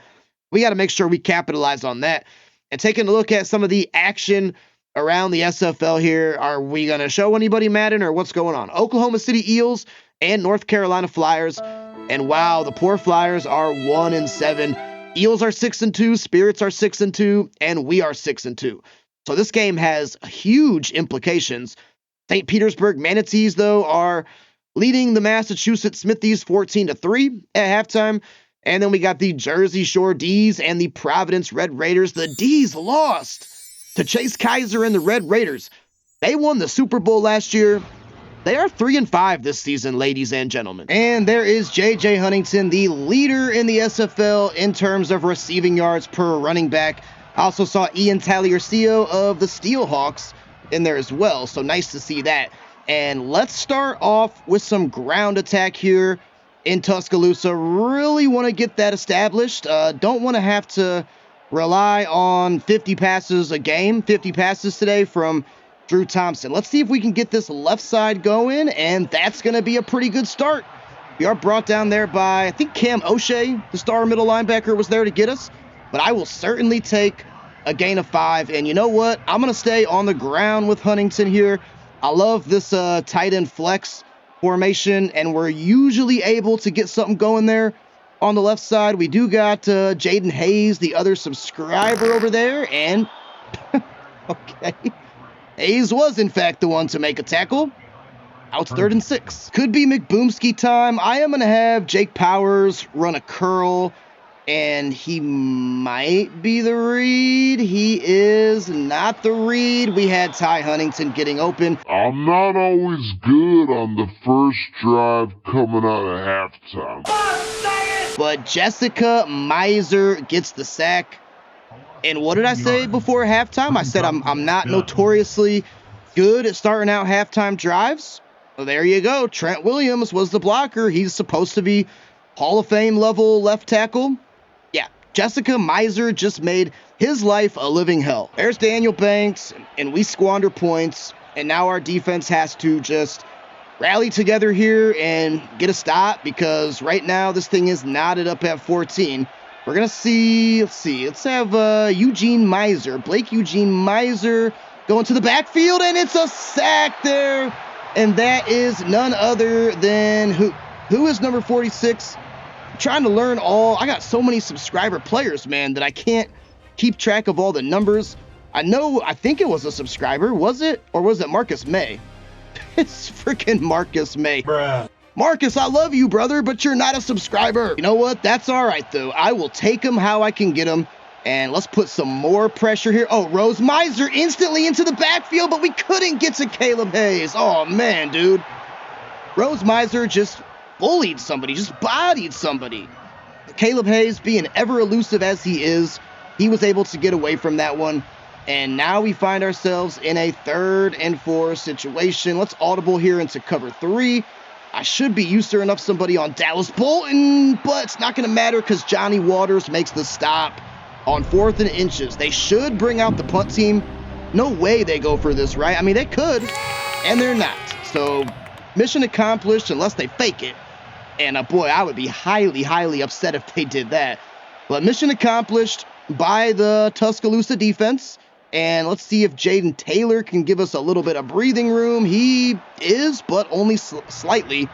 We got to make sure we capitalize on that. And taking a look at some of the action around the SFL here, are we going to show anybody Madden or what's going on? Oklahoma City Eels and North Carolina Flyers. And wow, the poor Flyers are 1-7. Eels are 6-2, Spirits are 6-2, and we are 6-2. So this game has huge implications. St. Petersburg Manatees, though, are leading the Massachusetts Smithies 14-3 at halftime. And then we got the Jersey Shore D's and the Providence Red Raiders. The D's lost to Chase Kaiser and the Red Raiders. They won the Super Bowl last year. They are 3-5 this season, ladies and gentlemen. And there is J.J. Huntington, the leader in the SFL in terms of receiving yards per running back. I also saw Ian Taliercio of the Steelhawks in there as well, so nice to see that. And let's start off with some ground attack here in Tuscaloosa. Really want to get that established. Don't want to have to rely on 50 passes a game, 50 passes today from Drew Thompson. Let's see if we can get this left side going, and that's going to be a pretty good start. We are brought down there by, I think Cam O'Shea, the star middle linebacker, was there to get us. But I will certainly take a gain of 5. And you know what? I'm going to stay on the ground with Huntington here. I love this tight end flex formation, and we're usually able to get something going there on the left side. We do got Jaden Hayes, the other subscriber over there, and okay, Hayes was in fact the one to make a tackle. Now it's 3rd and 6. Could be McBoomski time. I am going to have Jake Powers run a curl, and he might be the read. He is not the read. We had Ty Huntington getting open. I'm not always good on the first drive coming out of halftime. But Jessica Miser gets the sack. And what did I say before halftime? I said I'm not notoriously good at starting out halftime drives. Well, there you go. Trent Williams was the blocker. He's supposed to be Hall of Fame level left tackle. Yeah, Jessica Miser just made his life a living hell. There's Daniel Banks, and we squander points. And now our defense has to just rally together here and get a stop, because right now this thing is knotted up at 14. We're going to see, let's have Eugene Miser, Blake Eugene Miser going to the backfield, and it's a sack there. And that is none other than who is number 46? I'm trying to learn I got so many subscriber players, man, that I can't keep track of all the numbers. I think it was a subscriber, was it? Or was it Marcus May? It's freaking Marcus May. Bruh. Marcus, I love you, brother, but you're not a subscriber. You know what? That's all right, though. I will take him how I can get him. And let's put some more pressure here. Oh, Rose Miser instantly into the backfield, but we couldn't get to Caleb Hayes. Oh, man, dude. Rose Miser just bullied somebody, just bodied somebody. Caleb Hayes, being ever elusive as he is, he was able to get away from that one. And now we find ourselves in a 3rd and 4 situation. Let's audible here into cover 3. I should be used to enough somebody on Dallas Bolton, but it's not going to matter because Johnny Waters makes the stop on 4th and inches. They should bring out the punt team. No way they go for this, right? I mean, they could, and they're not. So mission accomplished unless they fake it. And boy, I would be highly, highly upset if they did that. But mission accomplished by the Tuscaloosa defense. And let's see if Jaden Taylor can give us a little bit of breathing room. He is, but only slightly.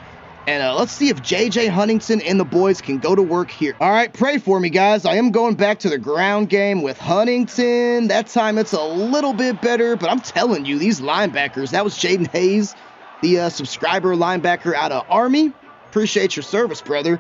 And let's see if J.J. Huntington and the boys can go to work here. All right, pray for me, guys. I am going back to the ground game with Huntington. That time it's a little bit better, but I'm telling you, these linebackers, that was Jaden Hayes, the subscriber linebacker out of Army. Appreciate your service, brother.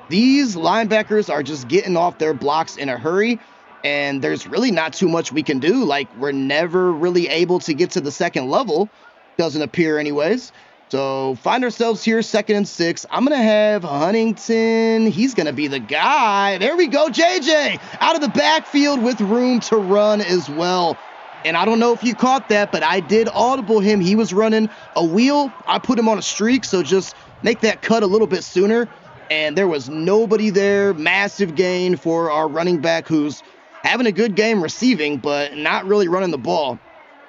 These linebackers are just getting off their blocks in a hurry. And there's really not too much we can do. Like, we're never really able to get to the second level. Doesn't appear anyways. So, find ourselves here, 2nd and 6. I'm going to have Huntington. He's going to be the guy. There we go, JJ. Out of the backfield with room to run as well. And I don't know if you caught that, but I did audible him. He was running a wheel. I put him on a streak, so just make that cut a little bit sooner. And there was nobody there. Massive gain for our running back, who's having a good game receiving, but not really running the ball.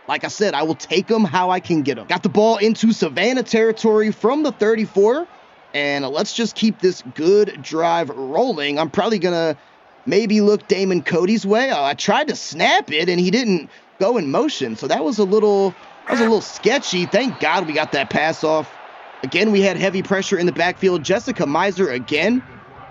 Like I said, I will take them how I can get them. Got the ball into Savannah territory from the 34, and let's just keep this good drive rolling. I'm probably going to maybe look Damon Cody's way. I tried to snap it, and he didn't go in motion, so that was a little sketchy. Thank God we got that pass off. Again, we had heavy pressure in the backfield. Jessica Miser again.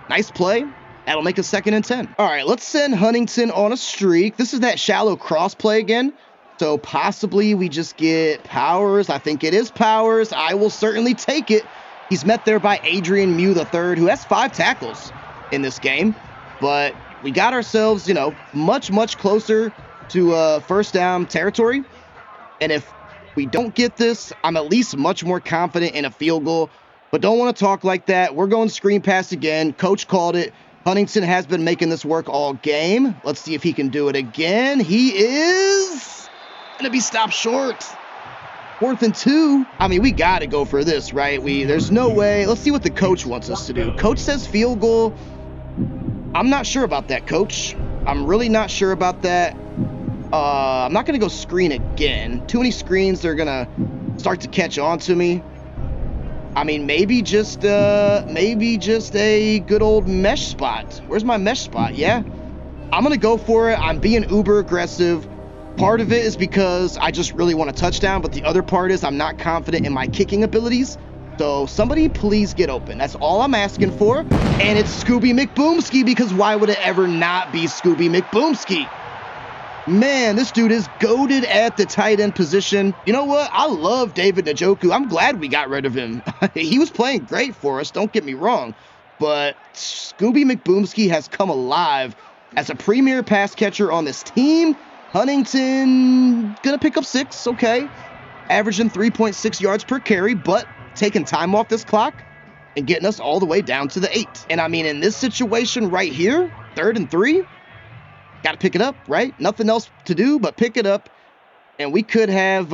Nice play. That'll make it 2nd and 10. All right, let's send Huntington on a streak. This is that shallow cross play again. So possibly we just get Powers. I think it is Powers. I will certainly take it. He's met there by Adrian Mew III, who has 5 tackles in this game. But we got ourselves, much, much closer to first down territory. And if we don't get this, I'm at least much more confident in a field goal. But don't want to talk like that. We're going screen pass again. Coach called it. Huntington has been making this work all game. Let's see if he can do it again. He is going to be stopped short. 4th and 2. I mean, we got to go for this, right? There's no way. Let's see what the coach wants us to do. Coach says field goal. I'm not sure about that, Coach. I'm really not sure about that. I'm not going to go screen again. Too many screens, they're going to start to catch on to me. I mean, maybe just a good old mesh spot. Where's my mesh spot? Yeah. I'm going to go for it. I'm being uber aggressive. Part of it is because I just really want a touchdown, but the other part is I'm not confident in my kicking abilities. So somebody please get open. That's all I'm asking for. And it's Scooby McBoomski, because why would it ever not be Scooby McBoomski? Man, this dude is goated at the tight end position. You know what? I love David Njoku. I'm glad we got rid of him. He was playing great for us, don't get me wrong. But Scooby McBoomski has come alive as a premier pass catcher on this team. Huntington gonna pick up 6, okay. Averaging 3.6 yards per carry, but taking time off this clock and getting us all the way down to the 8. And I mean, in this situation right here, 3rd and 3, got to pick it up, right? Nothing else to do but pick it up. And we could have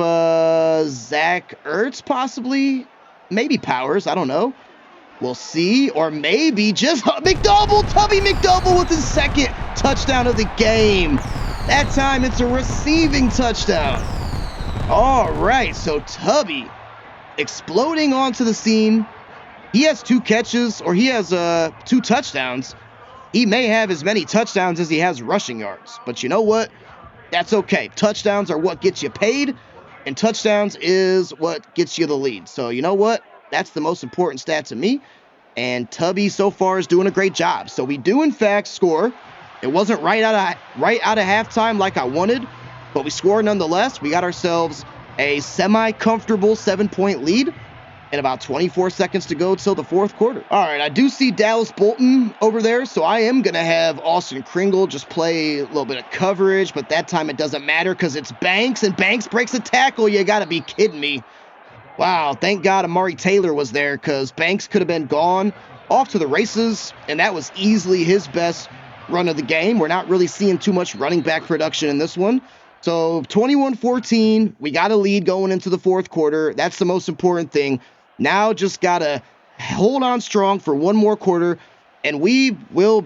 Zach Ertz possibly, maybe Powers, I don't know. We'll see. Or maybe just McDouble, Tubby McDouble with his 2nd touchdown of the game. That time it's a receiving touchdown. All right, so Tubby exploding onto the scene. He has 2 catches, or he has 2 touchdowns. He may have as many touchdowns as he has rushing yards. But you know what? That's okay. Touchdowns are what gets you paid, and touchdowns is what gets you the lead. So you know what? That's the most important stat to me. And Tubby so far is doing a great job. So we do in fact score. It wasn't right out of halftime like I wanted, but we scored nonetheless. We got ourselves a semi-comfortable 7-point lead. And about 24 seconds to go till the 4th quarter. All right, I do see Dallas Bolton over there, so I am going to have Austin Kringle just play a little bit of coverage, but that time it doesn't matter because it's Banks, and Banks breaks a tackle. You got to be kidding me. Wow, thank God Amari Taylor was there, because Banks could have been gone off to the races, and that was easily his best run of the game. We're not really seeing too much running back production in this one. So 21-14, we got a lead going into the 4th quarter. That's the most important thing. Now just got to hold on strong for one more quarter, and we will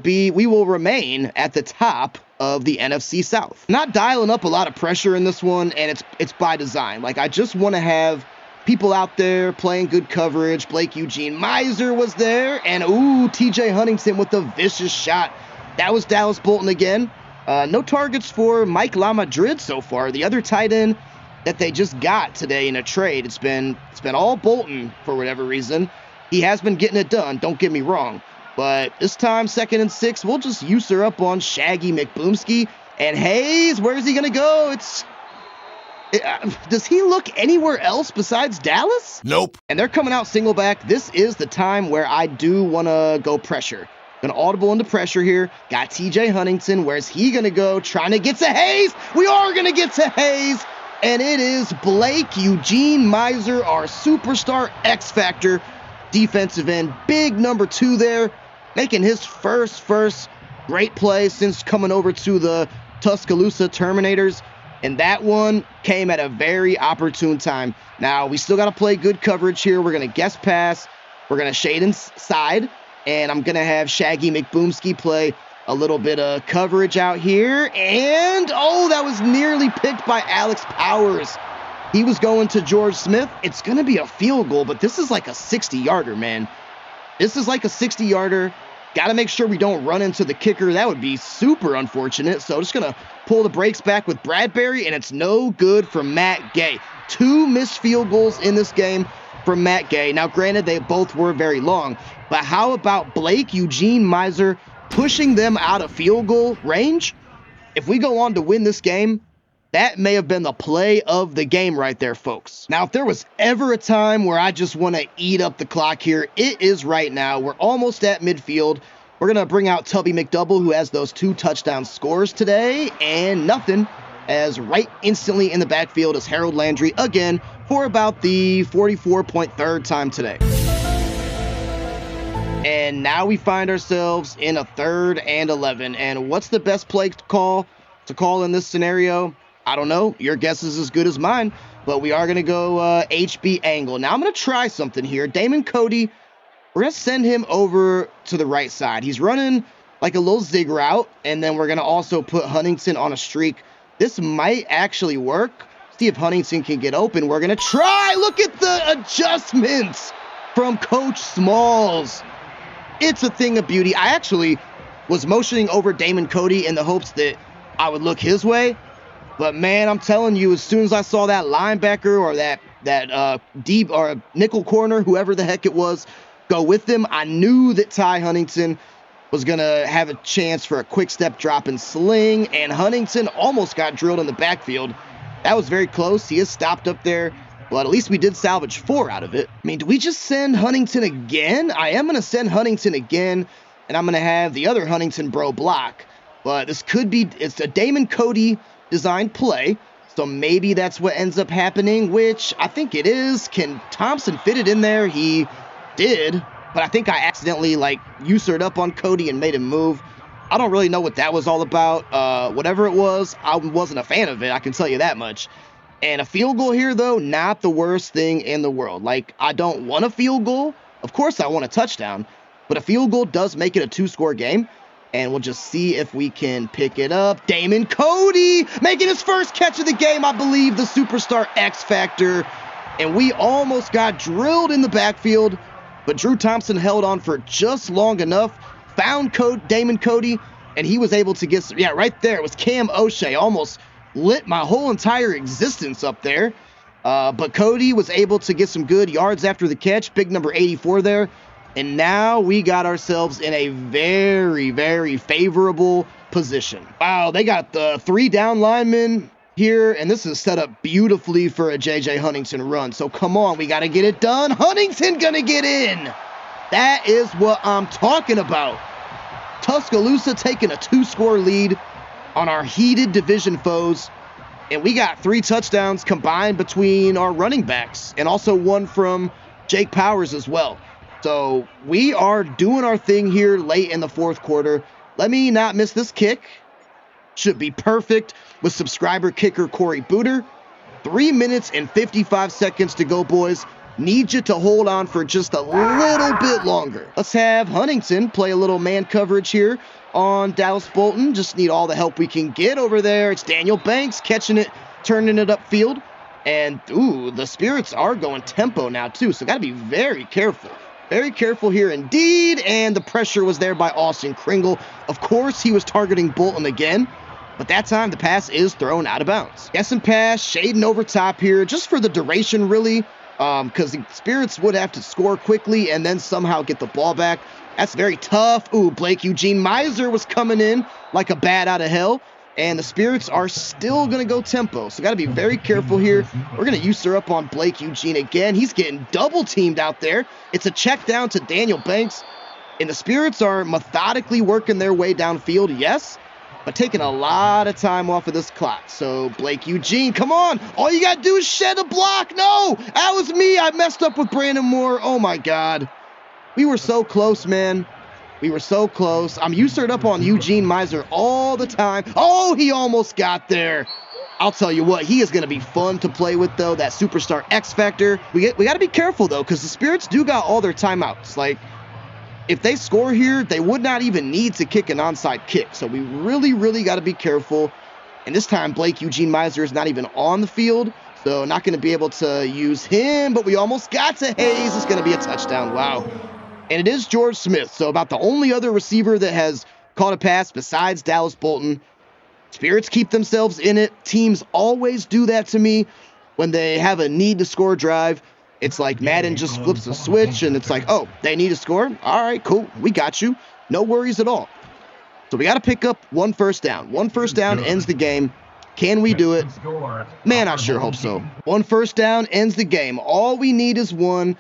remain at the top of the NFC South. Not dialing up a lot of pressure in this one, and it's by design. Like, I just want to have people out there playing good coverage. Blake Eugene Miser was there, and TJ Huntington with a vicious shot. That was Dallas Bolton again. No targets for Mike LaMadrid so far, the other tight end that they just got today in a trade. It's been all Bolton for whatever reason. He has been getting it done, don't get me wrong. But this time, 2nd and 6, we'll just use her up on Shaggy McBoomski. And Hayes, where is he going to go? Does he look anywhere else besides Dallas? Nope. And they're coming out single back. This is the time where I do want to go pressure. Gonna audible into pressure here. Got TJ Huntington. Where's he going to go? Trying to get to Hayes. We are going to get to Hayes. And it is Blake Eugene Miser, our superstar X-Factor defensive end. Big number 2 there, making his first great play since coming over to the Tuscaloosa Terminators. And that one came at a very opportune time. Now, we still got to play good coverage here. We're going to guess pass. We're going to shade inside. And I'm going to have Shaggy McBoomski play a little bit of coverage out here. And, that was nearly picked by Alex Powers. He was going to George Smith. It's going to be a field goal, but this is like a 60-yarder, man. This is like a 60-yarder. Got to make sure we don't run into the kicker. That would be super unfortunate. So just going to pull the brakes back with Bradbury, and it's no good for Matt Gay. 2 missed field goals in this game from Matt Gay. Now, granted, they both were very long, but how about Blake Eugene Miser pushing them out of field goal range? If we go on to win this game, that may have been the play of the game right there, folks. Now, if there was ever a time where I just want to eat up the clock here, it is right now. We're almost at midfield. We're going to bring out Tubby McDouble, who has those 2 touchdown scores today, and nothing, as right instantly in the backfield is Harold Landry again for about the 44.3rd time today. And now we find ourselves in a 3rd and 11. And what's the best play to call in this scenario? I don't know. Your guess is as good as mine. But we are going to go HB angle. Now I'm going to try something here. Damon Cody, we're going to send him over to the right side. He's running like a little zig route. And then we're going to also put Huntington on a streak. This might actually work. See if Huntington can get open. We're going to try. Look at the adjustments from Coach Smallz. It's a thing of beauty. I actually was motioning over Damon Cody in the hopes that I would look his way. But, man, I'm telling you, as soon as I saw that linebacker or that deep or nickel corner, whoever the heck it was, go with him, I knew that Ty Huntington was going to have a chance for a quick step drop and sling. And Huntington almost got drilled in the backfield. That was very close. He is stopped up there. But at least we did salvage 4 out of it. I mean, do we just send Huntington again? I am going to send Huntington again. And I'm going to have the other Huntington bro block. But this could be, it's a Damon Cody designed play, so maybe that's what ends up happening, which I think it is. Can Thompson fit it in there? He did, but I think I accidentally usurped up on Cody and made him move. I don't really know what that was all about. Whatever it was, I wasn't a fan of it, I can tell you that much. And a field goal here, though, not the worst thing in the world. I don't want a field goal. Of course I want a touchdown, but a field goal does make it a 2-score game. And we'll just see if we can pick it up. Damon Cody making his first catch of the game, I believe, the superstar X Factor. And we almost got drilled in the backfield, but Drew Thompson held on for just long enough, found Damon Cody, and he was able to get some, right there. It was Cam O'Shea. Almost lit my whole entire existence up there. But Cody was able to get some good yards after the catch. Big number 84 there. And now we got ourselves in a very, very favorable position. Wow, they got the 3 down linemen here, and this is set up beautifully for a J.J. Huntington run. So come on, we got to get it done. Huntington gonna get in. That is what I'm talking about. Tuscaloosa taking a 2-score lead on our heated division foes. And we got 3 touchdowns combined between our running backs, and also 1 from Jake Powers as well. So we are doing our thing here late in the 4th quarter. Let me not miss this kick. Should be perfect with subscriber kicker Corey Booter. 3 minutes and 55 seconds to go, boys. Need you to hold on for just a little bit longer. Let's have Huntington play a little man coverage here on Dallas Bolton. Just need all the help we can get over there. It's Daniel Banks catching it, turning it upfield. And, ooh, the Spirits are going tempo now, too. So got to be very careful. Very careful here indeed, and the pressure was there by Austin Kringle. Of course, he was targeting Bolton again, but that time the pass is thrown out of bounds. Guessing pass, shading over top here, just for the duration, really, because the Spirits would have to score quickly and then somehow get the ball back. That's very tough. Ooh, Blake Eugene Miser was coming in like a bat out of hell. And the Spirits are still going to go tempo. So got to be very careful here. We're going to usurp up on Blake Eugene again. He's getting double teamed out there. It's a check down to Daniel Banks. And the Spirits are methodically working their way downfield, yes, but taking a lot of time off of this clock. So Blake Eugene, come on. All you got to do is shed a block. No, that was me. I messed up with Brandon Moore. Oh, my God. We were so close, man. We were so close. I'm usurped up on Eugene Miser all the time. Oh, he almost got there. I'll tell you what, he is going to be fun to play with, though, that superstar X Factor. We got to be careful, though, because the Spirits do got all their timeouts. If they score here, they would not even need to kick an onside kick. So we really, really got to be careful. And this time, Blake Eugene Miser is not even on the field, so not going to be able to use him. But we almost got to Hayes. It's going to be a touchdown. Wow. And it is George Smith. So about the only other receiver that has caught a pass besides Dallas Bolton. Spirits keep themselves in it. Teams always do that to me when they have a need to score drive. It's like Madden just flips a switch and it's like, oh, they need to score? All right, cool. We got you. No worries at all. So we got to pick up 1 first down. 1 first down ends the game. Can we do it? Man, I sure hope so. 1 first down ends the game. All we need is 1.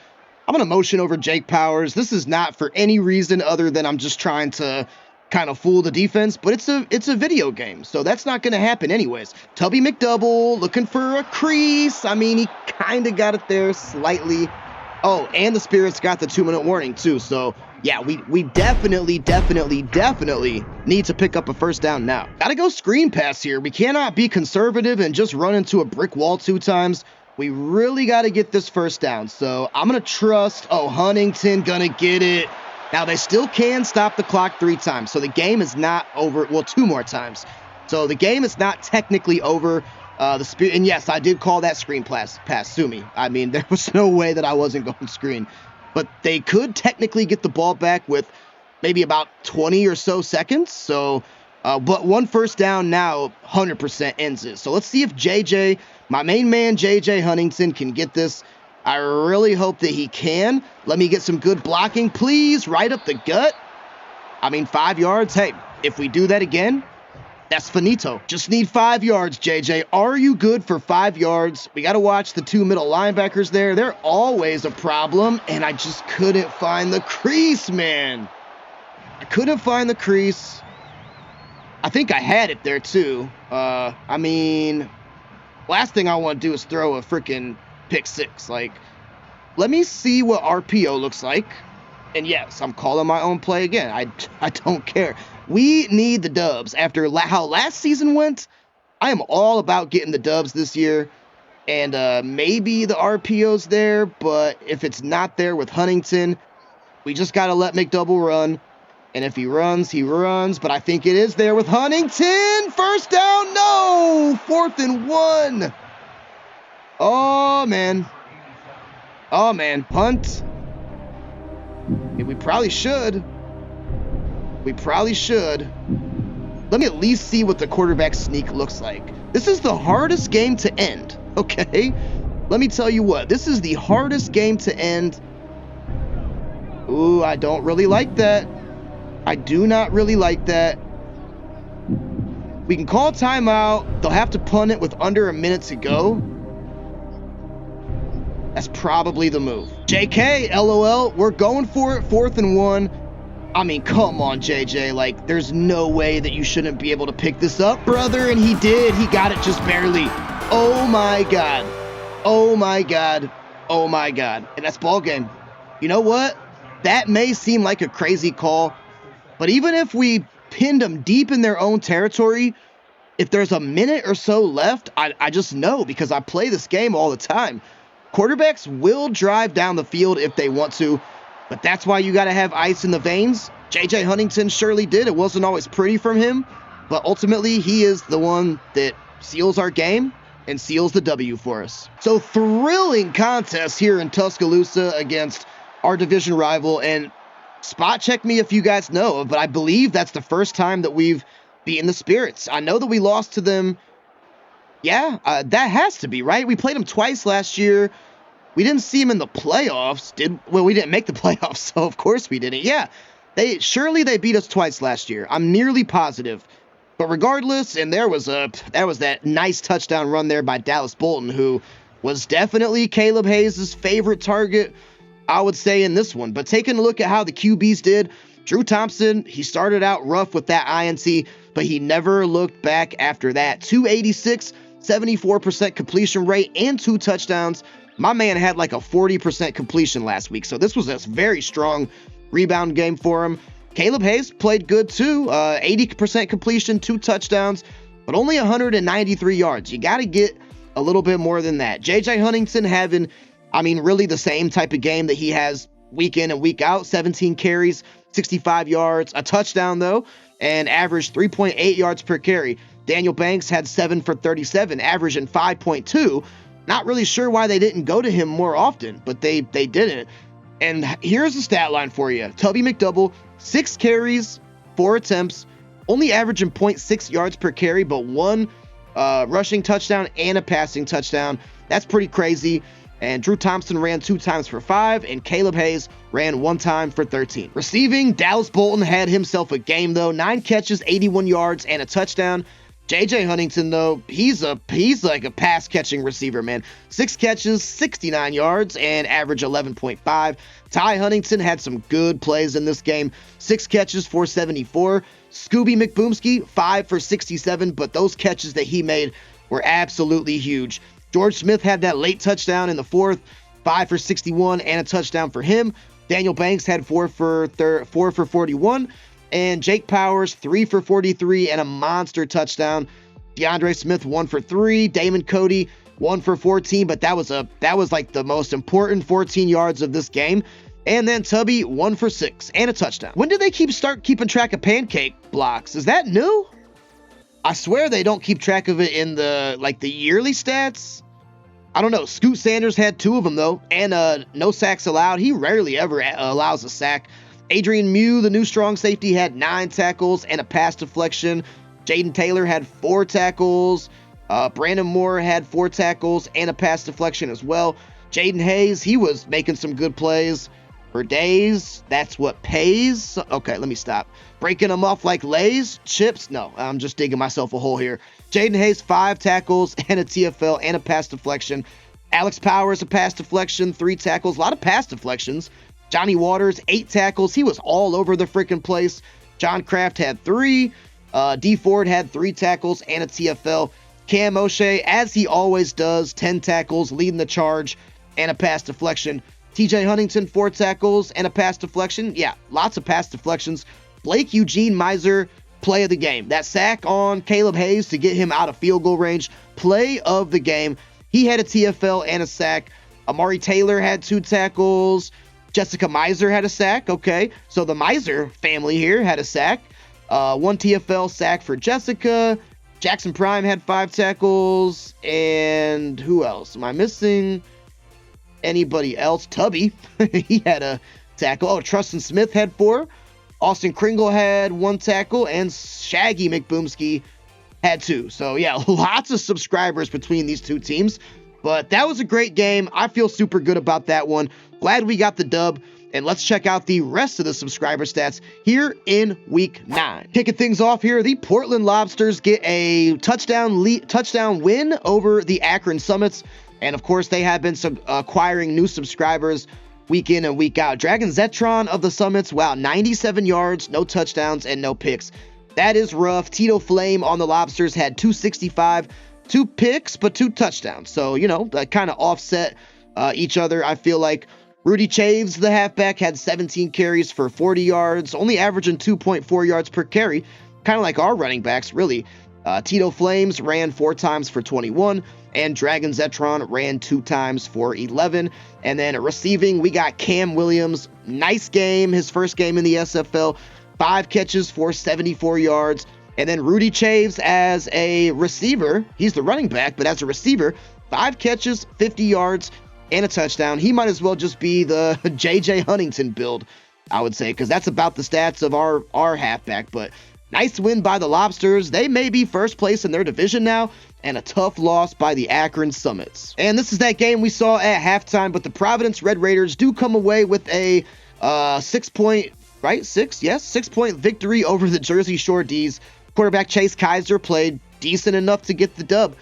I'm going to motion over Jake Powers. This is not for any reason other than I'm just trying to kind of fool the defense, but it's a video game, so that's not going to happen anyways. Tubby McDouble looking for a crease. I mean, he kind of got it there slightly. Oh, and the Spirits got the 2-minute warning too, so yeah, we definitely need to pick up a first down now. Gotta go screen pass here. We cannot be conservative and just run into a brick wall 2 times. We really got to get this first down, so I'm going to trust, oh, Huntington gonna get it. Now, they still can stop the clock 3 times, so the game is not over. Well, 2 more times. So the game is not technically over. And yes, I did call that screen pass, sue me. I mean, there was no way that I wasn't going screen. But they could technically get the ball back with maybe about 20 or so seconds. So, but 1 first down now 100% ends it. So let's see if JJ, my main man, JJ Huntington, can get this. I really hope that he can. Let me get some good blocking, please. Right up the gut. I mean, 5 yards. Hey, if we do that again, that's finito. Just need 5 yards, JJ. Are you good for 5 yards? We got to watch the 2 middle linebackers there. They're always a problem, and I just couldn't find the crease, man. I couldn't find the crease. I think I had it there, too. I mean, last thing I want to do is throw a freaking pick 6. Like, let me see what RPO looks like. And yes, I'm calling my own play again. I don't care. We need the dubs. After how last season went, I am all about getting the dubs this year. And maybe the RPO's there, but if it's not there with Huntington, we just got to let McDouble run. And if he runs, he runs. But I think it is there with Huntington. First down, no! 4th and 1. Oh, man. Oh, man. Punt. We probably should. We probably should. Let me at least see what the quarterback sneak looks like. This is the hardest game to end, okay? Let me tell you what. This is the hardest game to end. Ooh, I don't really like that. I do not really like that. We can call timeout. They'll have to punt it with under a minute to go. That's probably the move. JK, LOL, we're going for it, 4th and 1. I mean, come on, JJ. Like, there's no way that you shouldn't be able to pick this up, brother. And he did. He got it just barely. Oh, my God. Oh, my God. Oh, my God. And that's ball game. You know what? That may seem like a crazy call, but even if we pinned them deep in their own territory, if there's a minute or so left, I just know because I play this game all the time. Quarterbacks will drive down the field if they want to, but that's why you got to have ice in the veins. J.J. Huntington surely did. It wasn't always pretty from him, but ultimately he is the one that seals our game and seals the W for us. So thrilling contest here in Tuscaloosa against our division rival, and spot check me if you guys know, but I believe that's the first time that we've beaten the Spirits. I know that we lost to them. Yeah, that has to be, right? We played them twice last year. We didn't see them in the playoffs. We didn't make the playoffs, so of course we didn't. Yeah, surely they beat us twice last year. I'm nearly positive. But regardless, and that was that nice touchdown run there by Dallas Bolton, who was definitely Caleb Hayes' favorite target, I would say, in this one. But taking a look at how the QBs did, Drew Thompson, he started out rough with that INT, but he never looked back after that. 286, 74% completion rate, and 2 touchdowns. My man had like a 40% completion last week, so this was a very strong rebound game for him. Caleb Hayes played good too, 80% completion, 2 touchdowns, but only 193 yards. You got to get a little bit more than that. J.J. Huntington having, really the same type of game that he has week in and week out. 17 carries, 65 yards, a touchdown though, and averaged 3.8 yards per carry. Daniel Banks had 7 for 37, averaging 5.2. Not really sure why they didn't go to him more often, but they didn't. And here's the stat line for you. Tubby McDouble, 6 carries, 4 attempts, only averaging 0.6 yards per carry, but 1 rushing touchdown and a passing touchdown. That's pretty crazy. And Drew Thompson ran 2 times for 5, and Caleb Hayes ran 1 time for 13. Receiving, Dallas Bolton had himself a game, though. 9 catches, 81 yards, and a touchdown. JJ Huntington, though, he's like a pass-catching receiver, man. 6 catches, 69 yards, and average 11.5. Ty Huntington had some good plays in this game. 6 catches, 474. Scooby McBoomski, 5 for 67, but those catches that he made were absolutely huge. George Smith had that late touchdown in the 4th, 5 for 61, and a touchdown for him. Daniel Banks had 4 for 41. And Jake Powers, 3 for 43 and a monster touchdown. DeAndre Smith, 1 for 3. Damon Cody, 1 for 14, but that was like the most important 14 yards of this game. And then Tubby, 1 for 6 and a touchdown. When did they start keeping track of pancake blocks? Is that new? I swear they don't keep track of it in the yearly stats. I don't know. Scoot Sanders had 2 of them, though, and no sacks allowed. He rarely ever allows a sack. Adrian Mew, the new strong safety, had 9 tackles and a pass deflection. Jaden Taylor had 4 tackles. Brandon Moore had 4 tackles and a pass deflection as well. Jaden Hayes, he was making some good plays for days. That's what pays. Okay, let me stop. Breaking them off like Lay's chips? No, I'm just digging myself a hole here. Jaden Hayes, 5 tackles and a TFL and a pass deflection. Alex Powers, a pass deflection, 3 tackles. A lot of pass deflections. Johnny Waters, 8 tackles. He was all over the freaking place. John Kraft had 3. D Ford had 3 tackles and a TFL. Cam O'Shea, as he always does, 10 tackles, leading the charge and a pass deflection. TJ Huntington, 4 tackles and a pass deflection. Yeah, lots of pass deflections. Blake Eugene Miser, play of the game. That sack on Caleb Hayes to get him out of field goal range, play of the game. He had a TFL and a sack. Amari Taylor had 2 tackles. Jessica Miser had a sack. Okay, so the Miser family here had a sack. 1 TFL sack for Jessica. Jackson Prime had 5 tackles. And who else? Am I missing anybody else? Tubby, he had a tackle. Oh, Trustin Smith had 4. Austin Kringle had 1 tackle. And Shaggy McBoomski had 2. So, yeah, lots of subscribers between these 2 teams. But that was a great game. I feel super good about that one. Glad we got the dub. And let's check out the rest of the subscriber stats here in week 9. Kicking things off here, the Portland Lobsters get a touchdown win over the Akron Summits. And of course, they have been acquiring new subscribers week in and week out. Dragon Zetron of the Summits, wow, 97 yards, no touchdowns, and no picks. That is rough. Tito Flame on the Lobsters had 265, 2 picks, but 2 touchdowns. So, that kind of offset each other, I feel like. Rudy Chaves, the halfback, had 17 carries for 40 yards, only averaging 2.4 yards per carry, kind of like our running backs, really. Tito Flames ran 4 times for 21, and Dragon Zetron ran 2 times for 11. And then receiving, we got Cam Williams, nice game, his first game in the SFL, 5 catches for 74 yards. And then Rudy Chaves as a receiver, he's the running back, but as a receiver, 5 catches, 50 yards, and a touchdown. He might as well just be the JJ Huntington build, I would say, because that's about the stats of our halfback. But nice win by the Lobsters. They may be first place in their division now, and a tough loss by the Akron Summits. And this is that game we saw at halftime, but the Providence Red Raiders do come away with a 6-point victory over the Jersey Shore D's. Quarterback Chase Kaiser played decent enough to get the dub.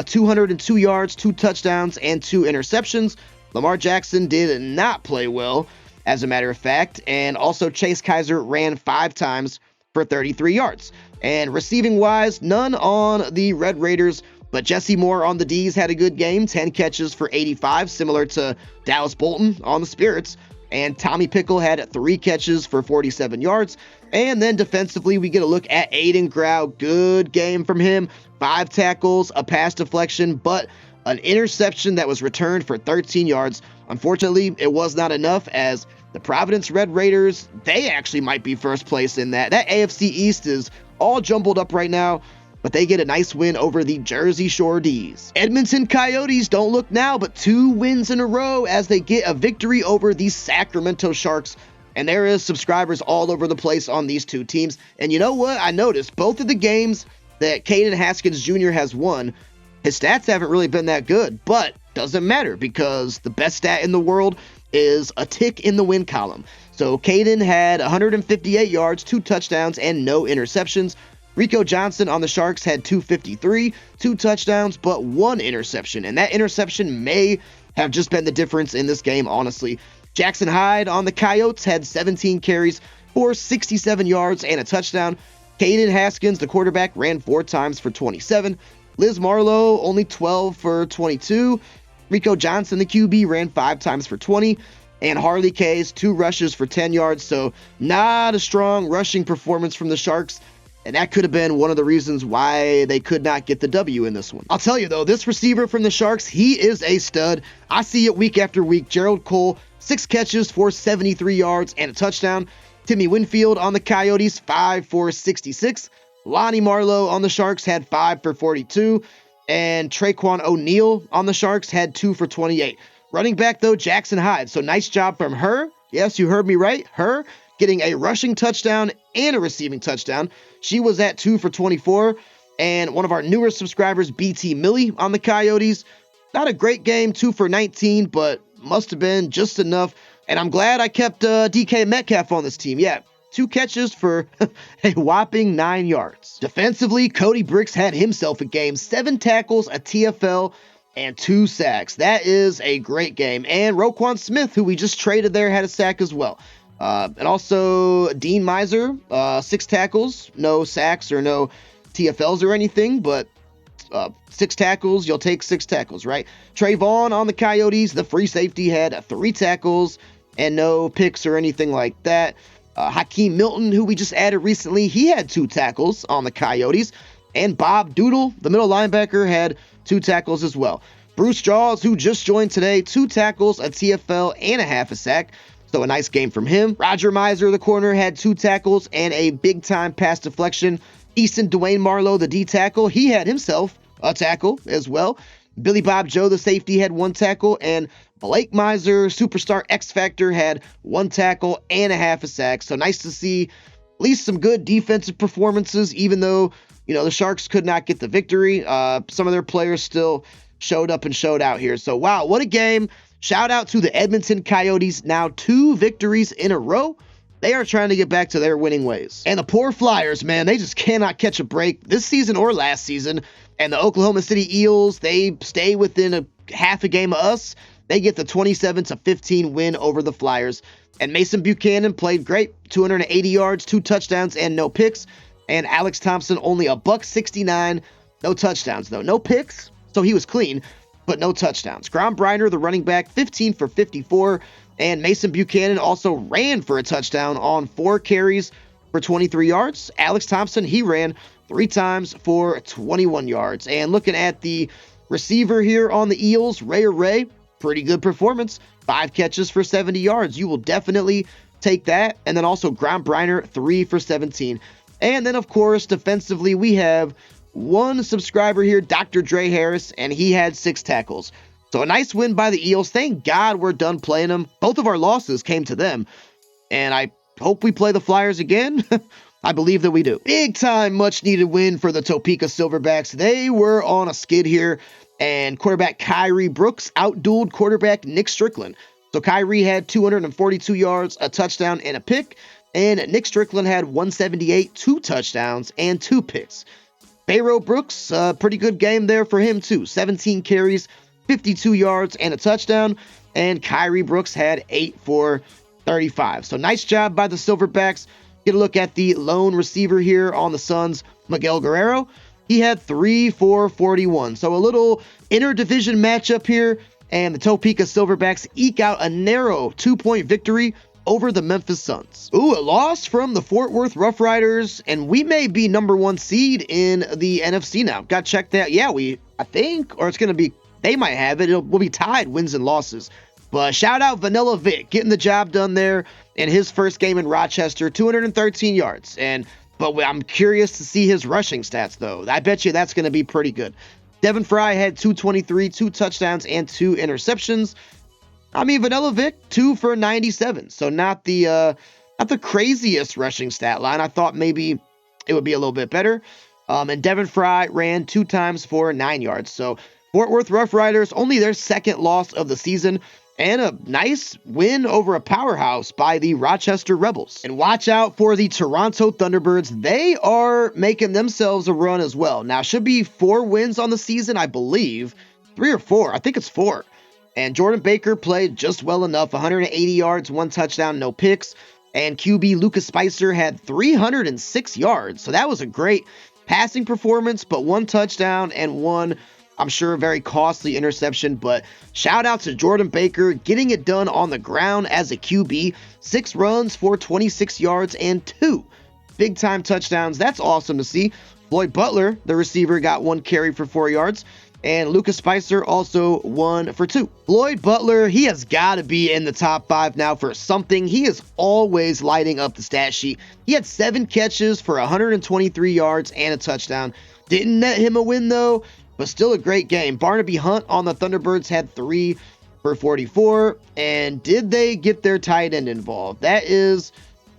202 yards, 2 touchdowns, and 2 interceptions. Lamar Jackson did not play well, as a matter of fact. And also Chase Kaiser ran 5 times for 33 yards. And receiving-wise, none on the Red Raiders, but Jesse Moore on the D's had a good game. 10 catches for 85, similar to Dallas Bolton on the Spirits. And Tommy Pickle had 3 catches for 47 yards. And then defensively, we get a look at Aiden Grau. Good game from him. 5 tackles, a pass deflection, but an interception that was returned for 13 yards. Unfortunately, it was not enough, as the Providence Red Raiders, they actually might be first place in that. That AFC East is all jumbled up right now. but they get a nice win over the Jersey Shore D's. Edmonton Coyotes don't look now, but 2 wins in a row as they get a victory over the Sacramento Sharks. And there is subscribers all over the place on these 2 teams. And you know what? I noticed both of the games that Caden Haskins Jr. has won, his stats haven't really been that good, but doesn't matter because the best stat in the world is a tick in the win column. So Caden had 158 yards, 2 touchdowns, and no interceptions. Rico Johnson on the Sharks had 253, 2 touchdowns, but 1 interception. And that interception may have just been the difference in this game, honestly. Jackson Hyde on the Coyotes had 17 carries for 67 yards and a touchdown. Caden Haskins, the quarterback, ran 4 times for 27. Liz Marlowe, only 12 for 22. Rico Johnson, the QB, ran 5 times for 20. And Harley Case, 2 rushes for 10 yards. So not a strong rushing performance from the Sharks. And that could have been one of the reasons why they could not get the W in this one. I'll tell you, though, this receiver from the Sharks, he is a stud. I see it week after week. Gerald Cole, 6 catches for 73 yards and a touchdown. Timmy Winfield on the Coyotes, 5 for 66. Lonnie Marlowe on the Sharks had 5 for 42. And Traquan O'Neal on the Sharks had 2 for 28. Running back, though, Jackson Hyde. So nice job from her. Yes, you heard me right. Her getting a rushing touchdown and a receiving touchdown. She was at 2 for 24. And one of our newer subscribers, BT Millie on the Coyotes. Not a great game, 2 for 19, but must have been just enough. And I'm glad I kept DK Metcalf on this team. Yeah, 2 catches for a whopping 9 yards. Defensively, Cody Bricks had himself a game. 7 tackles, a TFL, and 2 sacks. That is a great game. And Roquan Smith, who we just traded there, had a sack as well. And also Dean Miser, 6 tackles, no sacks or no TFLs or anything, but 6 tackles, you'll take 6 tackles, right? Trey Vaughn on the Coyotes, the free safety, had 3 tackles and no picks or anything like that. Hakeem Milton, who we just added recently, he had 2 tackles on the Coyotes. And Bob Doodle, the middle linebacker, had 2 tackles as well. Bruce Jaws, who just joined today, 2 tackles, a TFL, and a half a sack. So a nice game from him. Roger Miser, the corner, had 2 tackles and a big-time pass deflection. Easton Dwayne Marlowe, the D-tackle, he had himself a tackle as well. Billy Bob Joe, the safety, had 1 tackle. And Blake Miser, superstar X-Factor, had 1 tackle and a half a sack. So nice to see at least some good defensive performances, even though, the Sharks could not get the victory. Some of their players still showed up and showed out here. So, wow, what a game. Shout out to the Edmonton Coyotes, now 2 victories in a row. They are trying to get back to their winning ways. And the poor Flyers, man, they just cannot catch a break this season or last season. And the Oklahoma City Eels, they stay within a half a game of us. They get the 27-15 win over the Flyers. And Mason Buchanan played great, 280 yards, 2 touchdowns, and no picks. And Alex Thompson, only $169, no touchdowns, though. No picks, so he was clean, but no touchdowns. Grom Briner, the running back, 15 for 54. And Mason Buchanan also ran for a touchdown on 4 carries for 23 yards. Alex Thompson, he ran 3 times for 21 yards. And looking at the receiver here on the Eels, Ray, pretty good performance. 5 catches for 70 yards. You will definitely take that. And then also Grom Briner, 3 for 17. And then, of course, defensively, we have one subscriber here, Dr. Dre Harris, and he had 6 tackles. So a nice win by the Eels. Thank God we're done playing them. Both of our losses came to them. And I hope we play the Flyers again. I believe that we do. Big time, much needed win for the Topeka Silverbacks. They were on a skid here. And quarterback Kyrie Brooks outdueled quarterback Nick Strickland. So Kyrie had 242 yards, a touchdown, and a pick. And Nick Strickland had 178, 2 touchdowns, and 2 picks. Bayro Brooks, pretty good game there for him too. 17 carries, 52 yards, and a touchdown. And Kyrie Brooks had 8 for 35. So nice job by the Silverbacks. Get a look at the lone receiver here on the Suns, Miguel Guerrero. He had 3 for 41. So a little interdivision matchup here. And the Topeka Silverbacks eke out a narrow 2-point victory over the Memphis Suns. Ooh, a loss from the Fort Worth Rough Riders, and we may be number 1 seed in the NFC now. Got to check that. Yeah, I think, or it's going to be, they might have it. We'll be tied wins and losses. But shout out Vanilla Vic, getting the job done there in his first game in Rochester, 213 yards. And but I'm curious to see his rushing stats, though. I bet you that's going to be pretty good. Devin Fry had 223, 2 touchdowns, and 2 interceptions. I mean, Vanilla Vic, 2 for 97. So not the craziest rushing stat line. I thought maybe it would be a little bit better. And Devin Fry ran 2 times for 9 yards. So Fort Worth Rough Riders, only their second loss of the season, and a nice win over a powerhouse by the Rochester Rebels. And watch out for the Toronto Thunderbirds. They are making themselves a run as well. Now, should be 4 wins on the season, I believe. 3 or 4. I think it's 4. And Jordan Baker played just well enough. 180 yards, 1 touchdown, no picks. And QB Lucas Spicer had 306 yards. So that was a great passing performance, but 1 touchdown and 1, I'm sure, very costly interception. But shout out to Jordan Baker getting it done on the ground as a QB. 6 runs for 26 yards and 2 big-time touchdowns. That's awesome to see. Floyd Butler, the receiver, got 1 carry for 4 yards. And Lucas Spicer also 1 for 2. Floyd Butler, he has got to be in the top 5 now for something. He is always lighting up the stat sheet. He had 7 catches for 123 yards and a touchdown. Didn't net him a win, though, but still a great game. Barnaby Hunt on the Thunderbirds had 3 for 44. And did they get their tight end involved? That is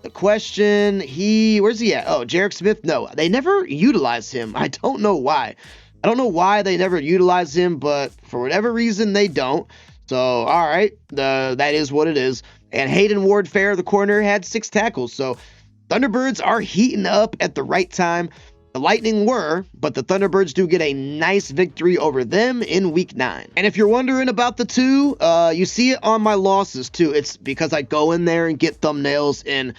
the question. Where's he at? Oh, Jarek Smith? No, they never utilized him. I don't know why. I don't know why they never utilize him, but for whatever reason, they don't. So, all right, that is what it is. And Hayden Ward-Fair, the corner, had 6 tackles. So, Thunderbirds are heating up at the right time. The Lightning were, but the Thunderbirds do get a nice victory over them in Week 9. And if you're wondering about the 2, you see it on my losses, too. It's because I go in there and get thumbnails, and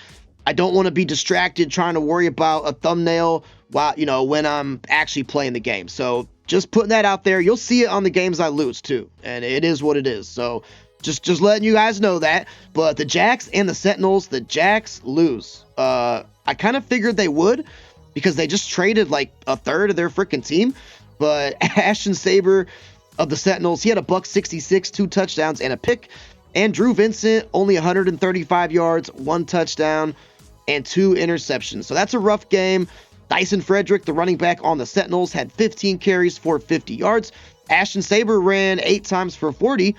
I don't want to be distracted trying to worry about a thumbnail while, when I'm actually playing the game. So just putting that out there. You'll see it on the games I lose too. And it is what it is. So just letting you guys know that. But the Jacks and the Sentinels, the Jacks lose. I kind of figured they would because they just traded like a third of their freaking team. But Ashton Saber of the Sentinels, he had a $166, 2 touchdowns, and a pick. And Drew Vincent, only 135 yards, 1 touchdown, and 2 interceptions. So that's a rough game. Dyson Frederick, the running back on the Sentinels, had 15 carries for 50 yards. Ashton Saber ran 8 times for 40.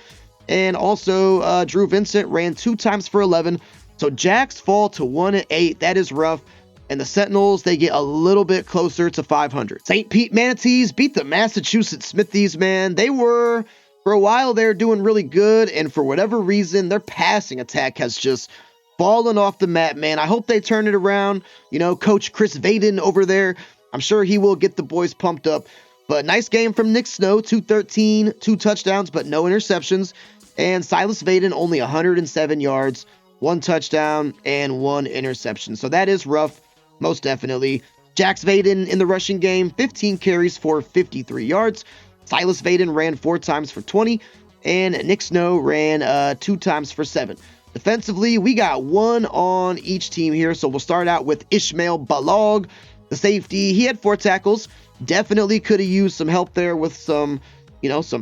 And also Drew Vincent ran 2 times for 11. So Jacks fall to 1-8. That is rough. And the Sentinels, they get a little bit closer to 500. St. Pete Manatees beat the Massachusetts Smithies, man. They were, for a while, they're doing really good. And for whatever reason, their passing attack has just falling off the map, man. I hope they turn it around. Coach Chris Vaden over there, I'm sure he will get the boys pumped up. But nice game from Nick Snow, 213, 2 touchdowns, but no interceptions. And Silas Vaden, only 107 yards, 1 touchdown, and 1 interception. So that is rough, most definitely. Jax Vaden in the rushing game, 15 carries for 53 yards. Silas Vaden ran 4 times for 20, and Nick Snow ran 2 times for 7. Defensively, we got 1 on each team here. So we'll start out with Ishmael Balog, the safety. He had 4 tackles. Definitely could have used some help there with some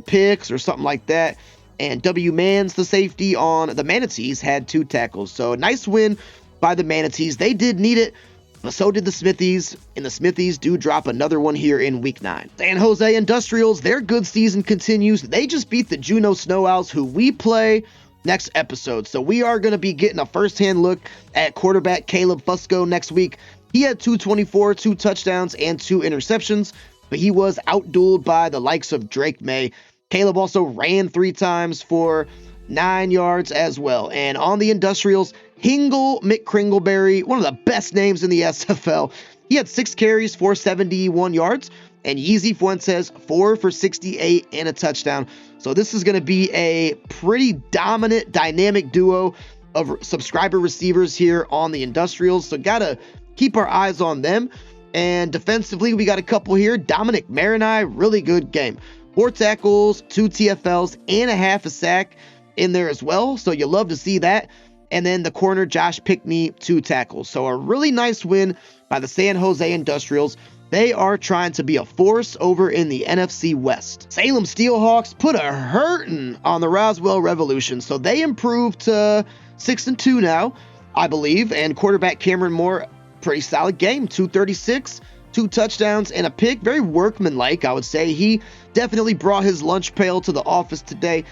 picks or something like that. And W. Mans, the safety on the Manatees, had 2 tackles. So a nice win by the Manatees. They did need it, but so did the Smithies. And the Smithies do drop another one here in Week 9. San Jose Industrials, their good season continues. They just beat the Juneau Snow Owls, who we play next episode. So we are going to be getting a first-hand look at quarterback Caleb Fusco next week. He had 224, 2 touchdowns, and 2 interceptions, but he was outdueled by the likes of Drake May. Caleb also ran 3 times for 9 yards as well. And on the Industrials, Hingle McCringleberry, one of the best names in the SFL. He had 6 carries for 71 yards. And Yeezy Fuentes, 4 for 68 and a touchdown. So this is going to be a pretty dominant, dynamic duo of subscriber receivers here on the Industrials. So got to keep our eyes on them. And defensively, we got a couple here. Dominic Marinai, really good game. 4 tackles, 2 TFLs, and a half a sack in there as well. So you love to see that. And then the corner, Josh Pickney, 2 tackles. So a really nice win by the San Jose Industrials. They are trying to be a force over in the NFC West. Salem Steelhawks put a hurting on the Roswell Revolution, so they improved to 6-2 now, I believe, and quarterback Cameron Moore pretty solid game. 236, 2 touchdowns, and a pick. Very workmanlike, I would say. He definitely brought his lunch pail to the office today.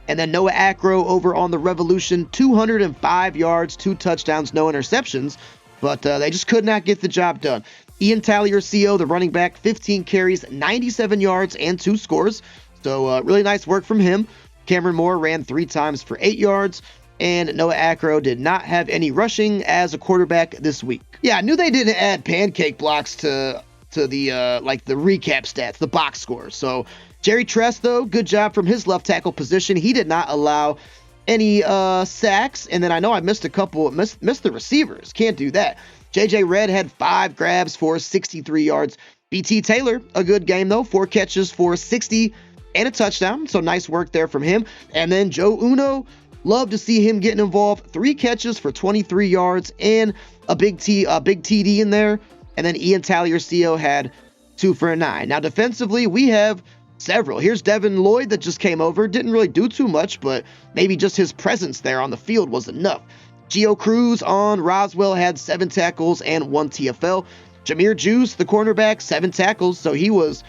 And then Noah Acro over on the Revolution, 205 yards, 2 touchdowns, no interceptions. But they just could not get the job done. Ian Taliercio, the running back, 15 carries, 97 yards, and 2 scores. So really nice work from him. Cameron Moore ran 3 times for 8 yards. And Noah Acro did not have any rushing as a quarterback this week. Yeah, I knew they didn't add pancake blocks to the like the recap stats, the box score. So Jerry Tress, though, good job from his left tackle position. He did not allow any sacks. And then I know I missed a couple, missed the receivers. Can't do that. JJ Redd had 5 grabs for 63 yards. BT Taylor, a good game, though. 4 catches for 60 and a touchdown. So nice work there from him. And then Joe Uno, love to see him getting involved. 3 catches for 23 yards and a big TD in there. And then Ian Taliercio had 2 for a 9. Now defensively, we have several. Here's Devin Lloyd that just came over. Didn't really do too much, but maybe just his presence there on the field was enough. Gio Cruz on Roswell had 7 tackles and 1 TFL. Jameer Juice, the cornerback, 7 tackles. So he was,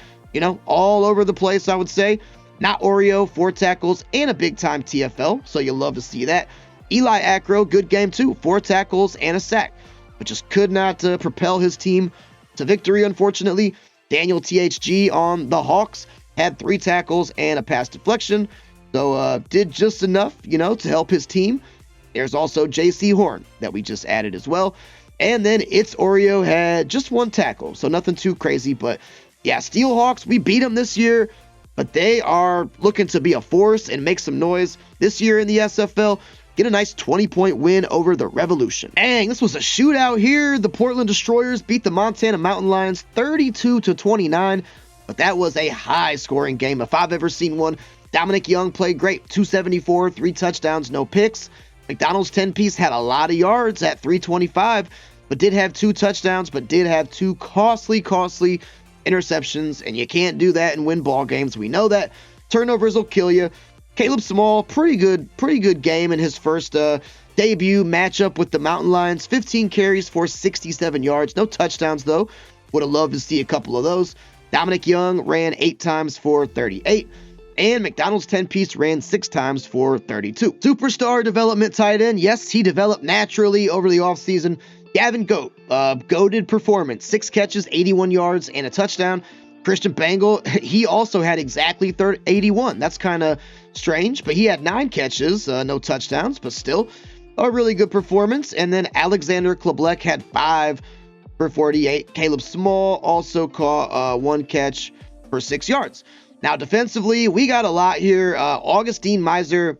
all over the place, I would say. Not Oreo, 4 tackles and a big-time TFL, so you'll love to see that. Eli Acro, good game too, 4 tackles and a sack, but just could not propel his team to victory, unfortunately. Daniel THG on the Hawks had 3 tackles and a pass deflection, so did just enough, to help his team. There's also JC Horn that we just added as well. And then It's Oreo had just 1 tackle, so nothing too crazy, but yeah, Steelhawks, we beat them this year. But they are looking to be a force and make some noise this year in the SFL. Get a nice 20-point win over the Revolution. Dang, this was a shootout here. The Portland Destroyers beat the Montana Mountain Lions 32-29. But that was a high-scoring game if I've ever seen one. Dominic Young played great. 274, 3 touchdowns, no picks. McDonald's 10-piece had a lot of yards at 325, but did have 2 touchdowns, but did have 2 costly interceptions, and you can't do that and win ball games. We know that. Turnovers will kill you. Caleb Small, pretty good game in his first debut matchup with the Mountain Lions. 15 carries for 67 yards. No touchdowns, though. Would have loved to see a couple of those. Dominic Young ran 8 times for 38. And McDonald's 10-piece ran 6 times for 32. Superstar development tight end. Yes, he developed naturally over the offseason. Gavin Goat, goated performance, 6 catches, 81 yards, and a touchdown. Christian Bangle, he also had exactly 81. That's kind of strange, but he had 9 catches, no touchdowns, but still a really good performance. And then Alexander Kleblek had 5 for 48. Caleb Small also caught 1 catch for 6 yards. Now, defensively, we got a lot here. Augustine Miser,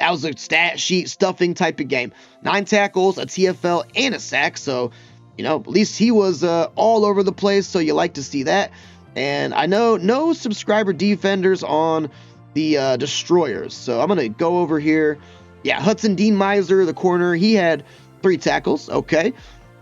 that was a stat sheet stuffing type of game. 9 tackles, a TFL, and a sack. So, at least he was all over the place. So you like to see that. And I know no subscriber defenders on the Destroyers. So I'm going to go over here. Yeah, Hudson Dean Miser, the corner, he had 3 tackles. Okay.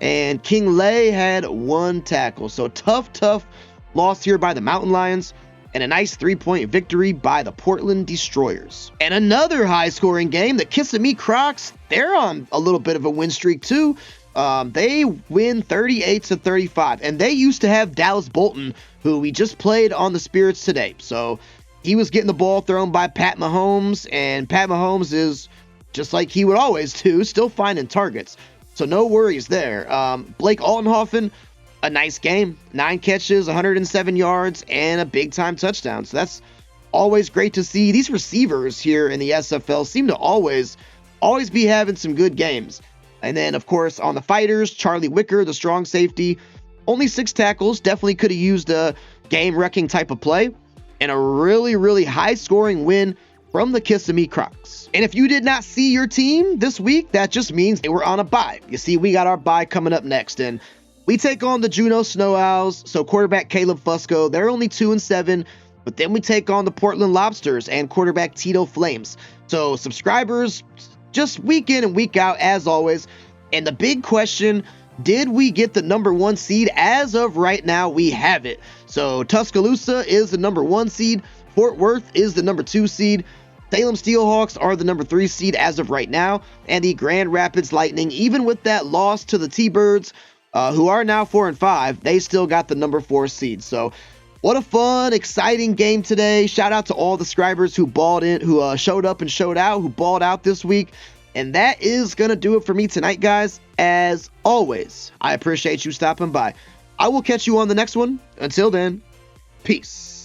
And King Lay had 1 tackle. So tough loss here by the Mountain Lions. And a nice 3-point victory by the Portland Destroyers. And another high-scoring game, the Kissimmee Crocs, they're on a little bit of a win streak too. They win 38-35, and they used to have Dallas Bolton, who we just played on the Spirits today. So he was getting the ball thrown by Pat Mahomes, and Pat Mahomes is, just like he would always do, still finding targets. So no worries there. Blake Altenhofen, a nice game, 9 catches, 107 yards, and a big-time touchdown. So that's always great to see. These receivers here in the SFL seem to always be having some good games. And then, of course, on the Fighters, Charlie Wicker, the strong safety, only 6 tackles, definitely could have used a game-wrecking type of play, and a really high-scoring win from the Kissimmee Crocs. And if you did not see your team this week, that just means they were on a bye. You see, we got our bye coming up next, and we take on the Juneau Snow Owls, so quarterback Caleb Fusco, they're only 2-7, but then we take on the Portland Lobsters and quarterback Tito Flames. So subscribers, just week in and week out as always. And the big question, did we get the number 1 seed? As of right now, we have it. So Tuscaloosa is the number 1 seed, Fort Worth is the number 2 seed, Salem Steelhawks are the number 3 seed as of right now, and the Grand Rapids Lightning, even with that loss to the T-Birds, who are now 4-5, they still got the number 4 seed. So what a fun, exciting game today. Shout out to all the subscribers who balled in, who showed up and showed out, who balled out this week. And that is going to do it for me tonight, guys. As always, I appreciate you stopping by. I will catch you on the next one. Until then, peace.